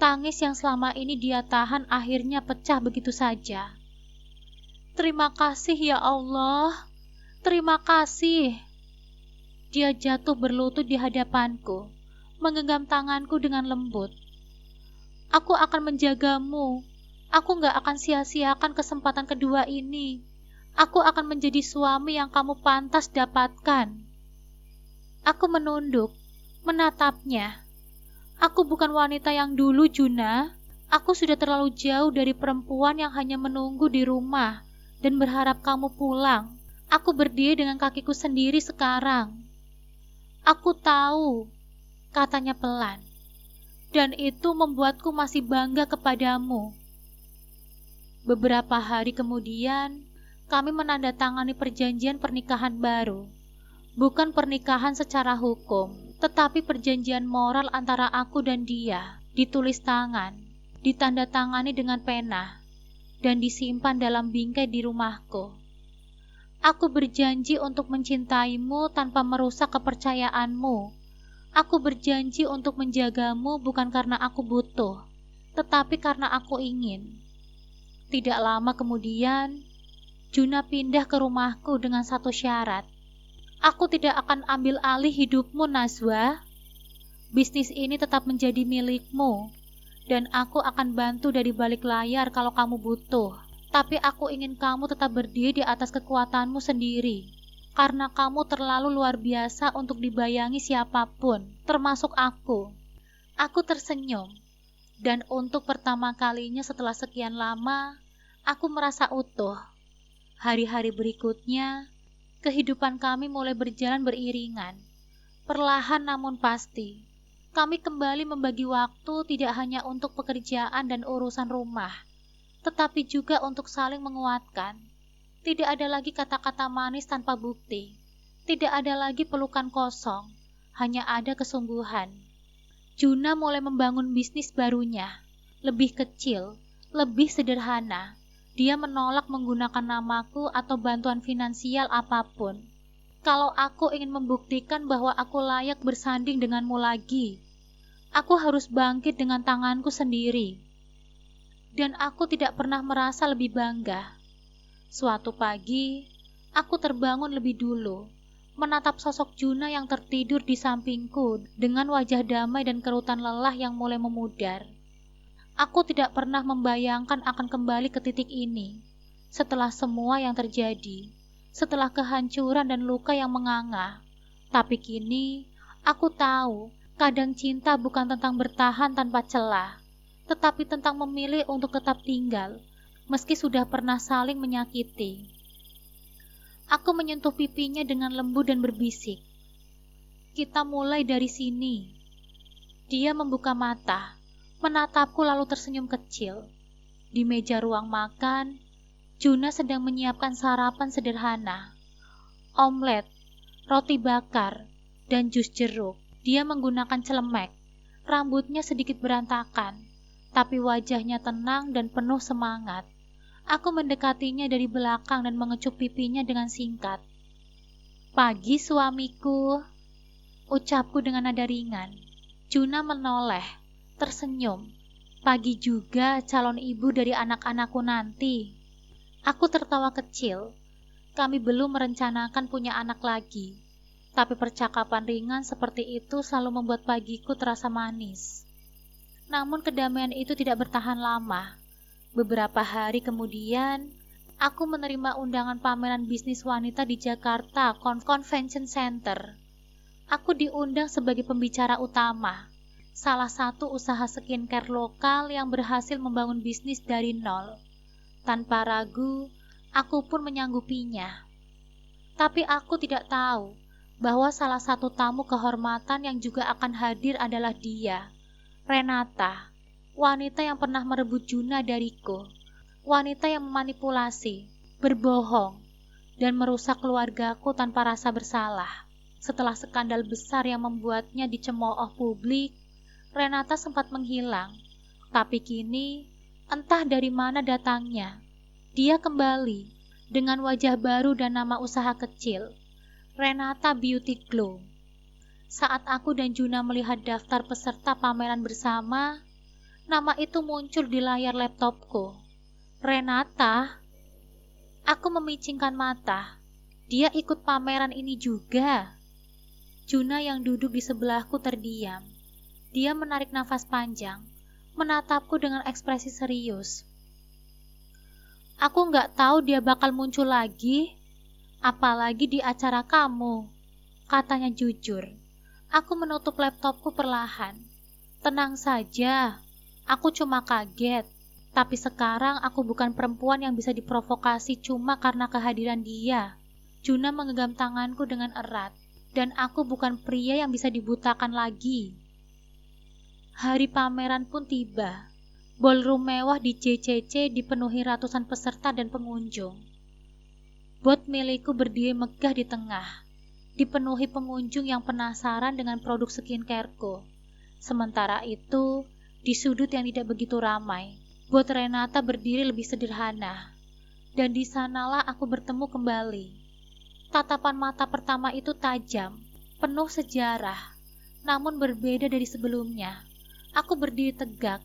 Speaker 1: Tangis yang selama ini dia tahan akhirnya pecah begitu saja. Terima kasih ya Allah. Terima kasih. Dia jatuh berlutut di hadapanku, menggenggam tanganku dengan lembut. Aku akan menjagamu. Aku gak akan sia-siakan kesempatan kedua ini. Aku akan menjadi suami yang kamu pantas dapatkan. Aku menunduk, menatapnya. Aku bukan wanita yang dulu, Juna. Aku sudah terlalu jauh dari perempuan yang hanya menunggu di rumah dan berharap kamu pulang. Aku berdiri dengan kakiku sendiri sekarang. Aku tahu, katanya pelan, dan itu membuatku masih bangga kepadamu. Beberapa hari kemudian, kami menandatangani perjanjian pernikahan baru. Bukan pernikahan secara hukum, tetapi perjanjian moral antara aku dan dia, ditulis tangan, ditandatangani dengan pena, dan disimpan dalam bingkai di rumahku. Aku berjanji untuk mencintaimu tanpa merusak kepercayaanmu. Aku berjanji untuk menjagamu bukan karena aku butuh, tetapi karena aku ingin. Tidak lama kemudian, Juna pindah ke rumahku dengan satu syarat. Aku tidak akan ambil alih hidupmu, Najwa. Bisnis ini tetap menjadi milikmu, dan aku akan bantu dari balik layar kalau kamu butuh. Tapi aku ingin kamu tetap berdiri di atas kekuatanmu sendiri, karena kamu terlalu luar biasa untuk dibayangi siapapun, termasuk aku. Aku tersenyum, dan untuk pertama kalinya setelah sekian lama, aku merasa utuh. Hari-hari berikutnya, kehidupan kami mulai berjalan beriringan. Perlahan namun pasti, kami kembali membagi waktu tidak hanya untuk pekerjaan dan urusan rumah, tetapi juga untuk saling menguatkan. Tidak ada lagi kata-kata manis tanpa bukti. Tidak ada lagi pelukan kosong, hanya ada kesungguhan. Juna mulai membangun bisnis barunya, lebih kecil, lebih sederhana. Dia menolak menggunakan namaku atau bantuan finansial apapun. Kalau aku ingin membuktikan bahwa aku layak bersanding denganmu lagi, aku harus bangkit dengan tanganku sendiri. Dan aku tidak pernah merasa lebih bangga. Suatu pagi, aku terbangun lebih dulu, menatap sosok Juna yang tertidur di sampingku dengan wajah damai dan kerutan lelah yang mulai memudar. Aku tidak pernah membayangkan akan kembali ke titik ini, setelah semua yang terjadi, setelah kehancuran dan luka yang menganga. Tapi kini, aku tahu, kadang cinta bukan tentang bertahan tanpa celah, tetapi tentang memilih untuk tetap tinggal, meski sudah pernah saling menyakiti. Aku menyentuh pipinya dengan lembut dan berbisik, "Kita mulai dari sini." Dia membuka mata, menatapku lalu tersenyum kecil. Di meja ruang makan, Juna sedang menyiapkan sarapan sederhana. Omelet, roti bakar, dan jus jeruk. Dia menggunakan celemek. Rambutnya sedikit berantakan, tapi wajahnya tenang dan penuh semangat. Aku mendekatinya dari belakang dan mengecup pipinya dengan singkat. "Pagi, suamiku," ucapku dengan nada ringan. Juna menoleh, tersenyum. "Pagi juga, calon ibu dari anak-anakku nanti." Aku tertawa kecil. Kami belum merencanakan punya anak lagi, tapi percakapan ringan seperti itu selalu membuat pagiku terasa manis. Namun kedamaian itu tidak bertahan lama. Beberapa hari kemudian, aku menerima undangan pameran bisnis wanita di Jakarta Convention Center. Aku diundang sebagai pembicara utama, salah satu usaha skincare lokal yang berhasil membangun bisnis dari nol. Tanpa ragu, aku pun menyanggupinya. Tapi aku tidak tahu bahwa salah satu tamu kehormatan yang juga akan hadir adalah dia, Renata, wanita yang pernah merebut Juna dariku, wanita yang memanipulasi, berbohong, dan merusak keluargaku tanpa rasa bersalah. Setelah skandal besar yang membuatnya dicemooh publik, Renata sempat menghilang, tapi kini entah dari mana datangnya. Dia kembali dengan wajah baru dan nama usaha kecil, Renata Beauty Glow. Saat aku dan Juna melihat daftar peserta pameran bersama, nama itu muncul di layar laptopku. Renata, aku memicingkan mata. Dia ikut pameran ini juga. Juna yang duduk di sebelahku terdiam. Dia menarik nafas panjang, menatapku dengan ekspresi serius. Aku nggak tahu dia bakal muncul lagi, apalagi di acara kamu, katanya jujur. Aku menutup laptopku perlahan. Tenang saja, aku cuma kaget. Tapi sekarang aku bukan perempuan yang bisa diprovokasi cuma karena kehadiran dia. Juna menggenggam tanganku dengan erat, dan aku bukan pria yang bisa dibutakan lagi. Hari pameran pun tiba. Ballroom mewah di JCC dipenuhi ratusan peserta dan pengunjung. Booth milikku berdiri megah di tengah, dipenuhi pengunjung yang penasaran dengan produk skincareku. Sementara itu, di sudut yang tidak begitu ramai, booth Renata berdiri lebih sederhana. Dan di sanalah aku bertemu kembali. Tatapan mata pertama itu tajam, penuh sejarah, namun berbeda dari sebelumnya. Aku berdiri tegak,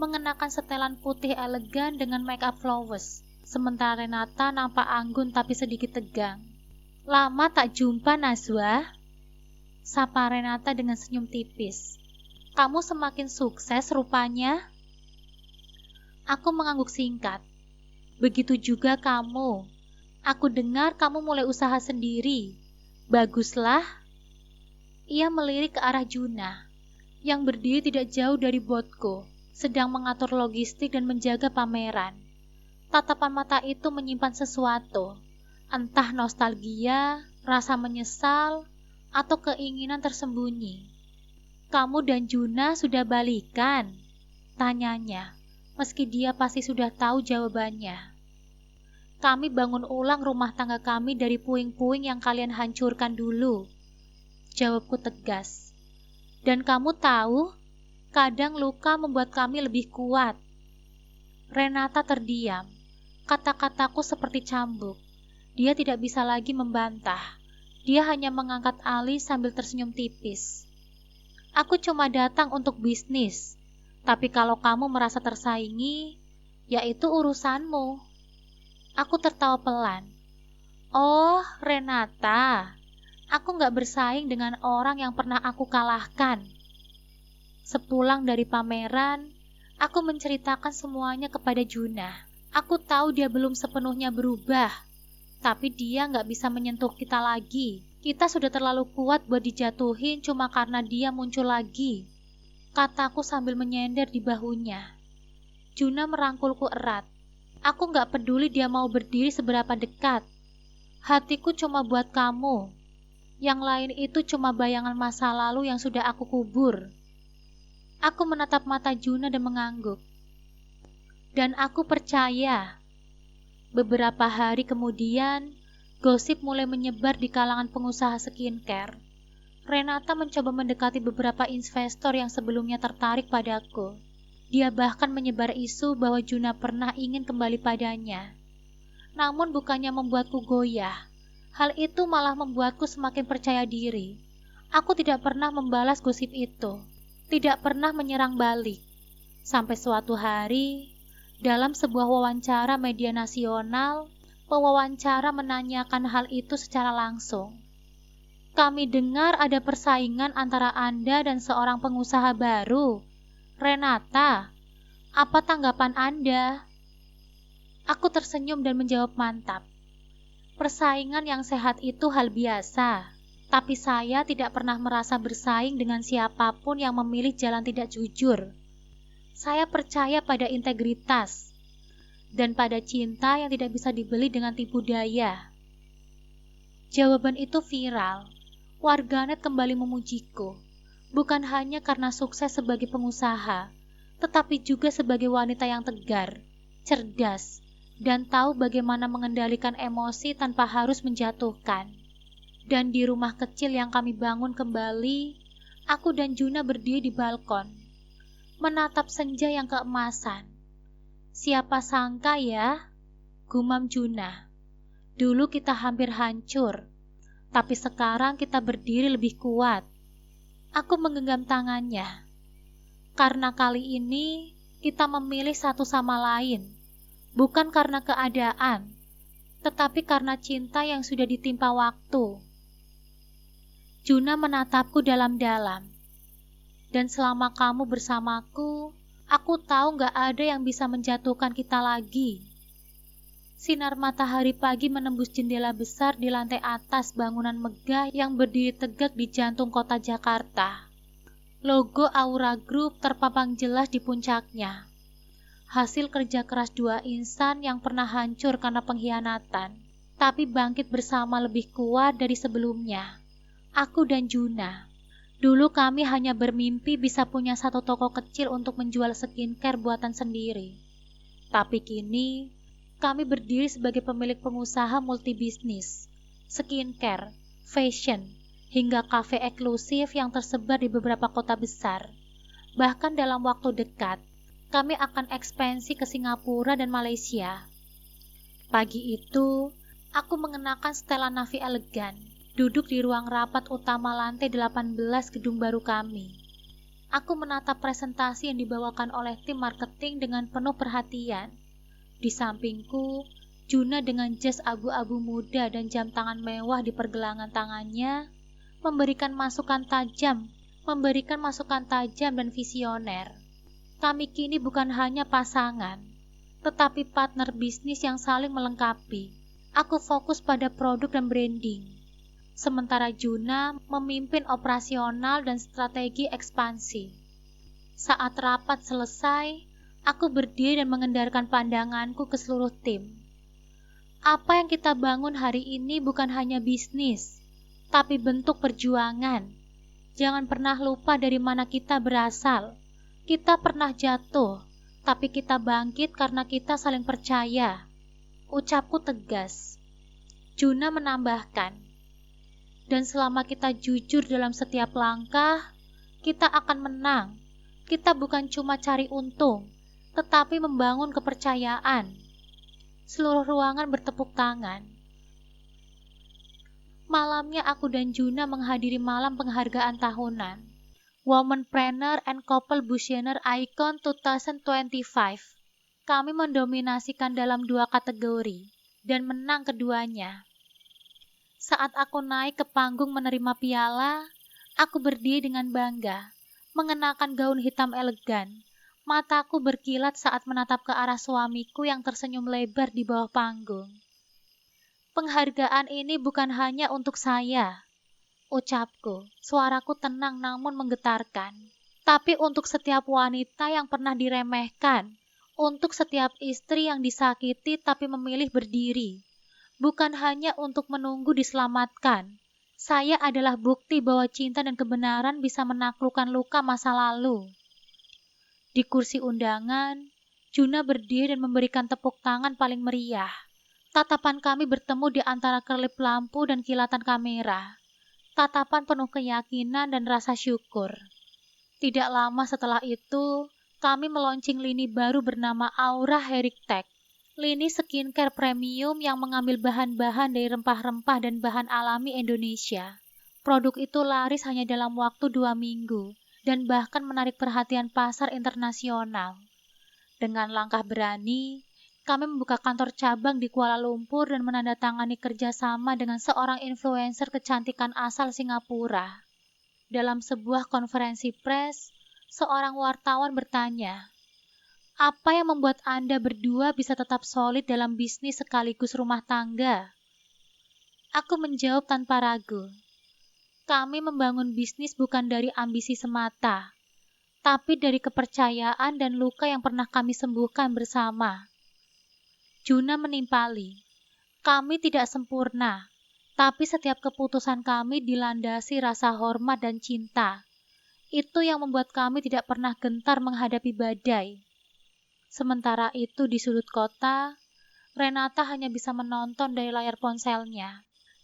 Speaker 1: mengenakan setelan putih elegan dengan make up flawless, sementara Renata nampak anggun tapi sedikit tegang. Lama tak jumpa, Najwa, sapa Renata dengan senyum tipis. Kamu semakin sukses rupanya. Aku mengangguk singkat. Begitu juga kamu. Aku dengar kamu mulai usaha sendiri. Baguslah. Ia melirik ke arah Juna, yang berdiri tidak jauh dari botku, sedang mengatur logistik dan menjaga pameran. Tatapan mata itu menyimpan sesuatu, entah nostalgia, rasa menyesal, atau keinginan tersembunyi. Kamu dan Juna sudah balikan? Tanyanya, meski dia pasti sudah tahu jawabannya. Kami bangun ulang rumah tangga kami dari puing-puing yang kalian hancurkan dulu. Jawabku tegas. Dan kamu tahu, kadang luka membuat kami lebih kuat. Renata terdiam. Kata-kataku seperti cambuk. Dia tidak bisa lagi membantah. Dia hanya mengangkat alis sambil tersenyum tipis. Aku cuma datang untuk bisnis. Tapi kalau kamu merasa tersaingi, ya itu urusanmu. Aku tertawa pelan. Oh, Renata, aku gak bersaing dengan orang yang pernah aku kalahkan. Sepulang dari pameran, aku menceritakan semuanya kepada Juna. Aku tahu dia belum sepenuhnya berubah, tapi dia gak bisa menyentuh kita lagi. Kita sudah terlalu kuat buat dijatuhin cuma karena dia muncul lagi, kataku sambil menyender di bahunya. Juna merangkulku erat. Aku gak peduli dia mau berdiri seberapa dekat. Hatiku cuma buat kamu. Yang lain itu cuma bayangan masa lalu yang sudah aku kubur. Aku menatap mata Juna dan mengangguk. Dan aku percaya. Beberapa hari kemudian, gosip mulai menyebar di kalangan pengusaha skincare. Renata mencoba mendekati beberapa investor yang sebelumnya tertarik padaku. Dia bahkan menyebar isu bahwa Juna pernah ingin kembali padanya. Namun bukannya membuatku goyah. Hal itu malah membuatku semakin percaya diri. Aku tidak pernah membalas gosip itu. Tidak pernah menyerang balik. Sampai suatu hari, dalam sebuah wawancara media nasional, pewawancara menanyakan hal itu secara langsung. Kami dengar ada persaingan antara Anda dan seorang pengusaha baru. Renata, apa tanggapan Anda? Aku tersenyum dan menjawab mantap. Persaingan yang sehat itu hal biasa, tapi saya tidak pernah merasa bersaing dengan siapapun yang memilih jalan tidak jujur. Saya percaya pada integritas dan pada cinta yang tidak bisa dibeli dengan tipu daya. Jawaban itu viral. Warganet kembali memujiku, bukan hanya karena sukses sebagai pengusaha, tetapi juga sebagai wanita yang tegar, cerdas, dan tahu bagaimana mengendalikan emosi tanpa harus menjatuhkan. Dan di rumah kecil yang kami bangun kembali, aku dan Juna berdiri di balkon, menatap senja yang keemasan. Siapa sangka ya, gumam Juna. Dulu kita hampir hancur, tapi sekarang kita berdiri lebih kuat. Aku menggenggam tangannya, karena kali ini kita memilih satu sama lain, bukan karena keadaan, tetapi karena cinta yang sudah ditimpa waktu. Juna menatapku dalam-dalam, dan selama kamu bersamaku, aku tahu gak ada yang bisa menjatuhkan kita lagi. Sinar matahari pagi menembus jendela besar di lantai atas bangunan megah yang berdiri tegak di jantung kota Jakarta. Logo Aura Group terpampang jelas di puncaknya. Hasil kerja keras dua insan yang pernah hancur karena pengkhianatan, tapi bangkit bersama lebih kuat dari sebelumnya. Aku dan Juna. Dulu kami hanya bermimpi bisa punya satu toko kecil untuk menjual skincare buatan sendiri. Tapi kini, kami berdiri sebagai pemilik pengusaha multibisnis, skincare, fashion, hingga kafe eksklusif yang tersebar di beberapa kota besar. Bahkan dalam waktu dekat, kami akan ekspansi ke Singapura dan Malaysia. Pagi itu, aku mengenakan setelan navy elegan, duduk di ruang rapat utama lantai 18 gedung baru kami. Aku menatap presentasi yang dibawakan oleh tim marketing dengan penuh perhatian. Di sampingku, Juna dengan jas abu-abu muda dan jam tangan mewah di pergelangan tangannya, memberikan masukan tajam dan visioner. Kami kini bukan hanya pasangan, tetapi partner bisnis yang saling melengkapi. Aku fokus pada produk dan branding, sementara Juna memimpin operasional dan strategi ekspansi. Saat rapat selesai, aku berdiri dan mengendarkan pandanganku ke seluruh tim. Apa yang kita bangun hari ini bukan hanya bisnis, tapi bentuk perjuangan. Jangan pernah lupa dari mana kita berasal. Kita pernah jatuh, tapi kita bangkit karena kita saling percaya. Ucapku tegas. Juna menambahkan, dan selama kita jujur dalam setiap langkah, kita akan menang. Kita bukan cuma cari untung, tetapi membangun kepercayaan. Seluruh ruangan bertepuk tangan. Malamnya aku dan Juna menghadiri malam penghargaan tahunan, Womanpreneur and Couple Visionary Icon 2025. Kami mendominasikan dalam 2 kategori, dan menang keduanya. Saat aku naik ke panggung menerima piala, aku berdiri dengan bangga, mengenakan gaun hitam elegan. Mataku berkilat saat menatap ke arah suamiku yang tersenyum lebar di bawah panggung. Penghargaan ini bukan hanya untuk saya, ucapku, suaraku tenang namun menggetarkan. Tapi untuk setiap wanita yang pernah diremehkan, untuk setiap istri yang disakiti tapi memilih berdiri. Bukan hanya untuk menunggu diselamatkan. Saya adalah bukti bahwa cinta dan kebenaran bisa menaklukkan luka masa lalu. Di kursi undangan, Juna berdiri dan memberikan tepuk tangan paling meriah. Tatapan kami bertemu di antara kelip lampu dan kilatan kamera. Tatapan penuh keyakinan dan rasa syukur. Tidak lama setelah itu, kami meluncing lini baru bernama Aura Heritage. Lini skincare premium yang mengambil bahan-bahan dari rempah-rempah dan bahan alami Indonesia. Produk itu laris hanya dalam waktu 2 minggu. Dan bahkan menarik perhatian pasar internasional. Dengan langkah berani, kami membuka kantor cabang di Kuala Lumpur dan menandatangani kerjasama dengan seorang influencer kecantikan asal Singapura. Dalam sebuah konferensi pers, seorang wartawan bertanya, Apa yang membuat Anda berdua bisa tetap solid dalam bisnis sekaligus rumah tangga? Aku menjawab tanpa ragu. Kami membangun bisnis bukan dari ambisi semata, tapi dari kepercayaan dan luka yang pernah kami sembuhkan bersama. Juna menimpali. Kami tidak sempurna, tapi setiap keputusan kami dilandasi rasa hormat dan cinta. Itu yang membuat kami tidak pernah gentar menghadapi badai. Sementara itu di sudut kota, Renata hanya bisa menonton dari layar ponselnya.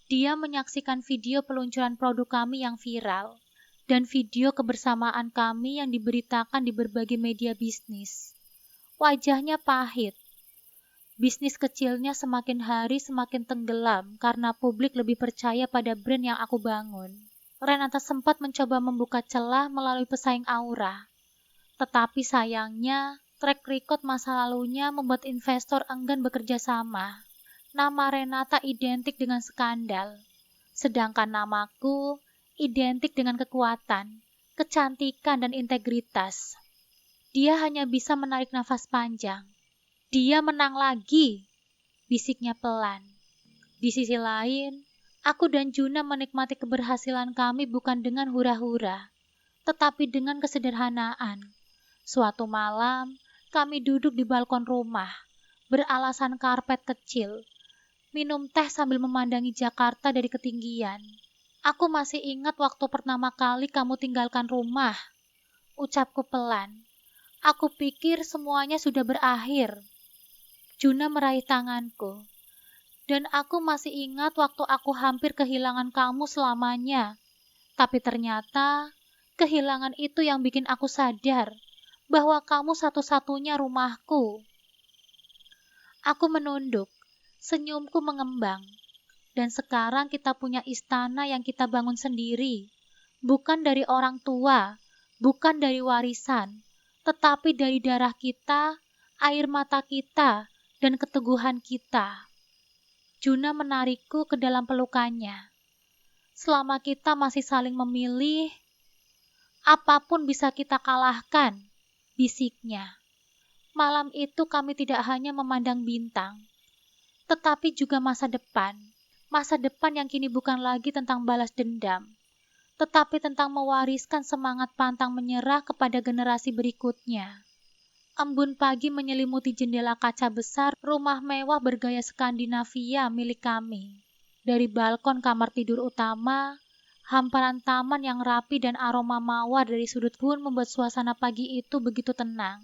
Speaker 1: Dia menyaksikan video peluncuran produk kami yang viral, dan video kebersamaan kami yang diberitakan di berbagai media bisnis. Wajahnya pahit. Bisnis kecilnya semakin hari semakin tenggelam karena publik lebih percaya pada brand yang aku bangun. Renata sempat mencoba membuka celah melalui pesaing Aura. Tetapi sayangnya, track record masa lalunya membuat investor enggan bekerja sama. Nama Renata identik dengan skandal, sedangkan namaku identik dengan kekuatan, kecantikan, dan integritas. Dia hanya bisa menarik nafas panjang. Dia menang lagi, bisiknya pelan. Di sisi lain, aku dan Juna menikmati keberhasilan kami bukan dengan hura-hura, tetapi dengan kesederhanaan. Suatu malam, kami duduk di balkon rumah, beralasan karpet kecil, minum teh sambil memandangi Jakarta dari ketinggian. Aku masih ingat waktu pertama kali kamu tinggalkan rumah, ucapku pelan. Aku pikir semuanya sudah berakhir. Juna meraih tanganku, dan aku masih ingat waktu aku hampir kehilangan kamu selamanya. Tapi ternyata, kehilangan itu yang bikin aku sadar bahwa kamu satu-satunya rumahku. Aku menunduk, senyumku mengembang, dan sekarang kita punya istana yang kita bangun sendiri, bukan dari orang tua, bukan dari warisan, tetapi dari darah kita, air mata kita, dan keteguhan kita. Juna menarikku ke dalam pelukannya. Selama kita masih saling memilih, apapun bisa kita kalahkan, bisiknya. Malam itu kami tidak hanya memandang bintang, tetapi juga masa depan. Masa depan yang kini bukan lagi tentang balas dendam, tetapi tentang mewariskan semangat pantang menyerah kepada generasi berikutnya. Embun pagi menyelimuti jendela kaca besar rumah mewah bergaya Skandinavia milik kami. Dari balkon kamar tidur utama, hamparan taman yang rapi dan aroma mawar dari sudut pun membuat suasana pagi itu begitu tenang.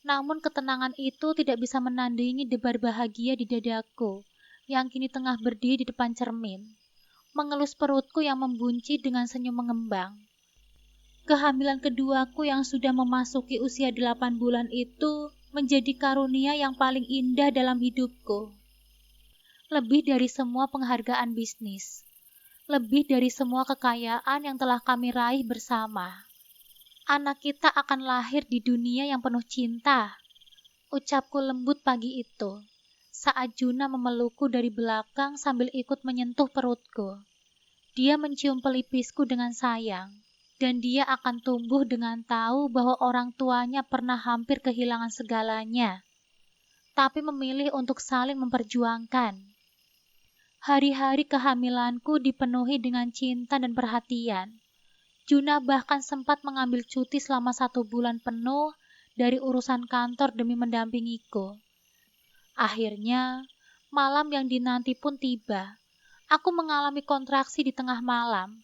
Speaker 1: Namun ketenangan itu tidak bisa menandingi debar bahagia di dadaku, yang kini tengah berdiri di depan cermin, mengelus perutku yang membunci dengan senyum mengembang. Kehamilan keduaku yang sudah memasuki usia 8 bulan itu menjadi karunia yang paling indah dalam hidupku. Lebih dari semua penghargaan bisnis, lebih dari semua kekayaan yang telah kami raih bersama. Anak kita akan lahir di dunia yang penuh cinta, ucapku lembut pagi itu, saat Juna memelukku dari belakang sambil ikut menyentuh perutku. Dia mencium pelipisku dengan sayang, dan dia akan tumbuh dengan tahu bahwa orang tuanya pernah hampir kehilangan segalanya, tapi memilih untuk saling memperjuangkan. Hari-hari kehamilanku dipenuhi dengan cinta dan perhatian. Juna bahkan sempat mengambil cuti selama 1 bulan penuh dari urusan kantor demi mendampingiku. Akhirnya, malam yang dinanti pun tiba. Aku mengalami kontraksi di tengah malam.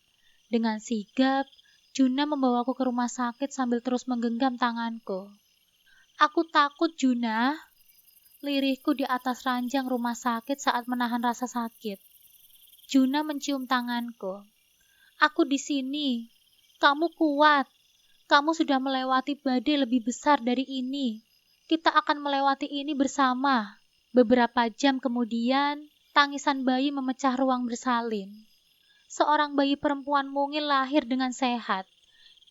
Speaker 1: Dengan sigap, Juna membawaku ke rumah sakit sambil terus menggenggam tanganku. Aku takut, Juna. Lirihku di atas ranjang rumah sakit saat menahan rasa sakit. Juna mencium tanganku. Aku di sini. Kamu kuat. Kamu sudah melewati badai lebih besar dari ini. Kita akan melewati ini bersama. Beberapa jam kemudian, tangisan bayi memecah ruang bersalin. Seorang bayi perempuan mungil lahir dengan sehat,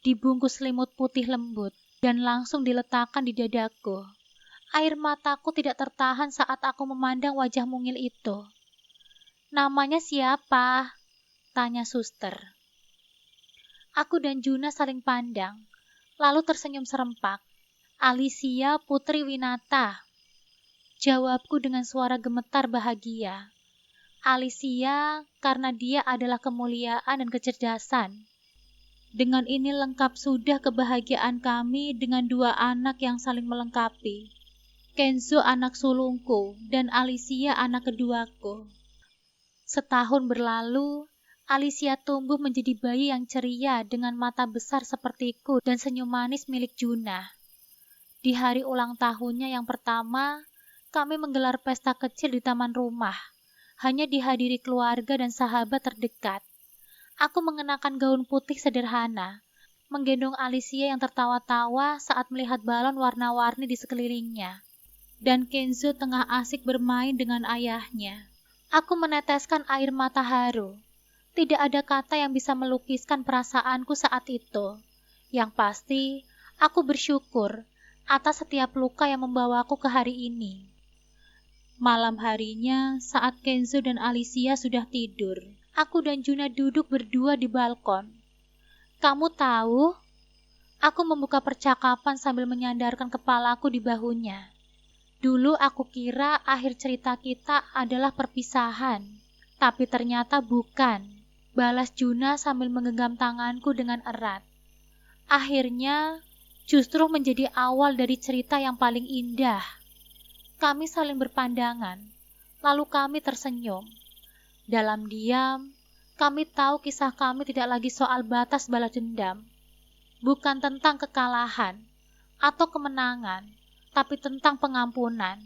Speaker 1: dibungkus selimut putih lembut, dan langsung diletakkan di dadaku. Air mataku tidak tertahan saat aku memandang wajah mungil itu. Namanya siapa? Tanya suster. Aku dan Juna saling pandang, lalu tersenyum serempak. Alicia Putri Winata, jawabku dengan suara gemetar bahagia. Alicia karena dia adalah kemuliaan dan kecerdasan. Dengan ini lengkap sudah kebahagiaan kami dengan dua anak yang saling melengkapi. Kenzo anak sulungku dan Alicia anak keduaku. Setahun berlalu, Alicia tumbuh menjadi bayi yang ceria dengan mata besar sepertiku dan senyum manis milik Juna. Di hari ulang tahunnya yang pertama, kami menggelar pesta kecil di taman rumah, hanya dihadiri keluarga dan sahabat terdekat. Aku mengenakan gaun putih sederhana, menggendong Alicia yang tertawa-tawa saat melihat balon warna-warni di sekelilingnya. Dan Kenzo tengah asik bermain dengan ayahnya. Aku meneteskan air mata haru. Tidak ada kata yang bisa melukiskan perasaanku saat itu. Yang pasti, aku bersyukur atas setiap luka yang membawaku ke hari ini. Malam harinya, saat Kenzo dan Alicia sudah tidur, aku dan Juna duduk berdua di balkon. Kamu tahu? Aku membuka percakapan sambil menyandarkan kepalaku di bahunya. Dulu aku kira akhir cerita kita adalah perpisahan, tapi ternyata bukan. Balas Juna sambil menggenggam tanganku dengan erat. Akhirnya, justru menjadi awal dari cerita yang paling indah. Kami saling berpandangan, lalu kami tersenyum. Dalam diam, kami tahu kisah kami tidak lagi soal batas balas dendam. Bukan tentang kekalahan atau kemenangan, tapi tentang pengampunan,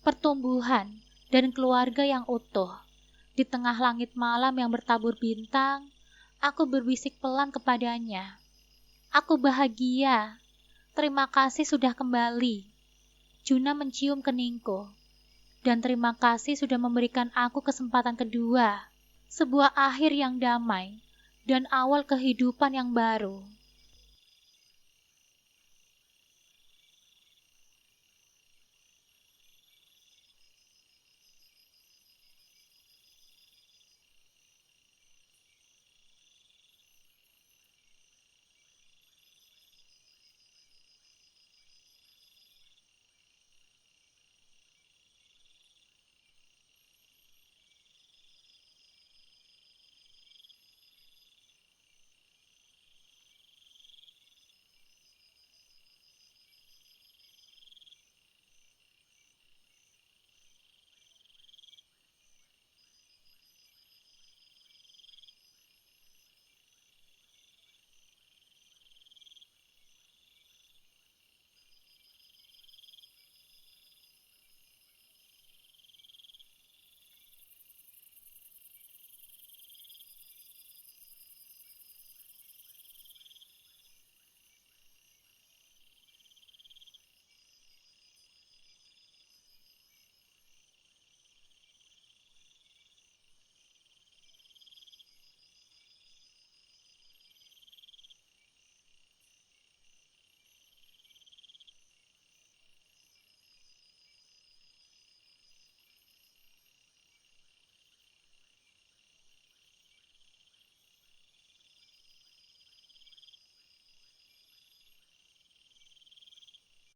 Speaker 1: pertumbuhan, dan keluarga yang utuh. Di tengah langit malam yang bertabur bintang, aku berbisik pelan kepadanya. Aku bahagia. Terima kasih sudah kembali. Juna mencium keningku. Dan terima kasih sudah memberikan aku kesempatan kedua. Sebuah akhir yang damai dan awal kehidupan yang baru.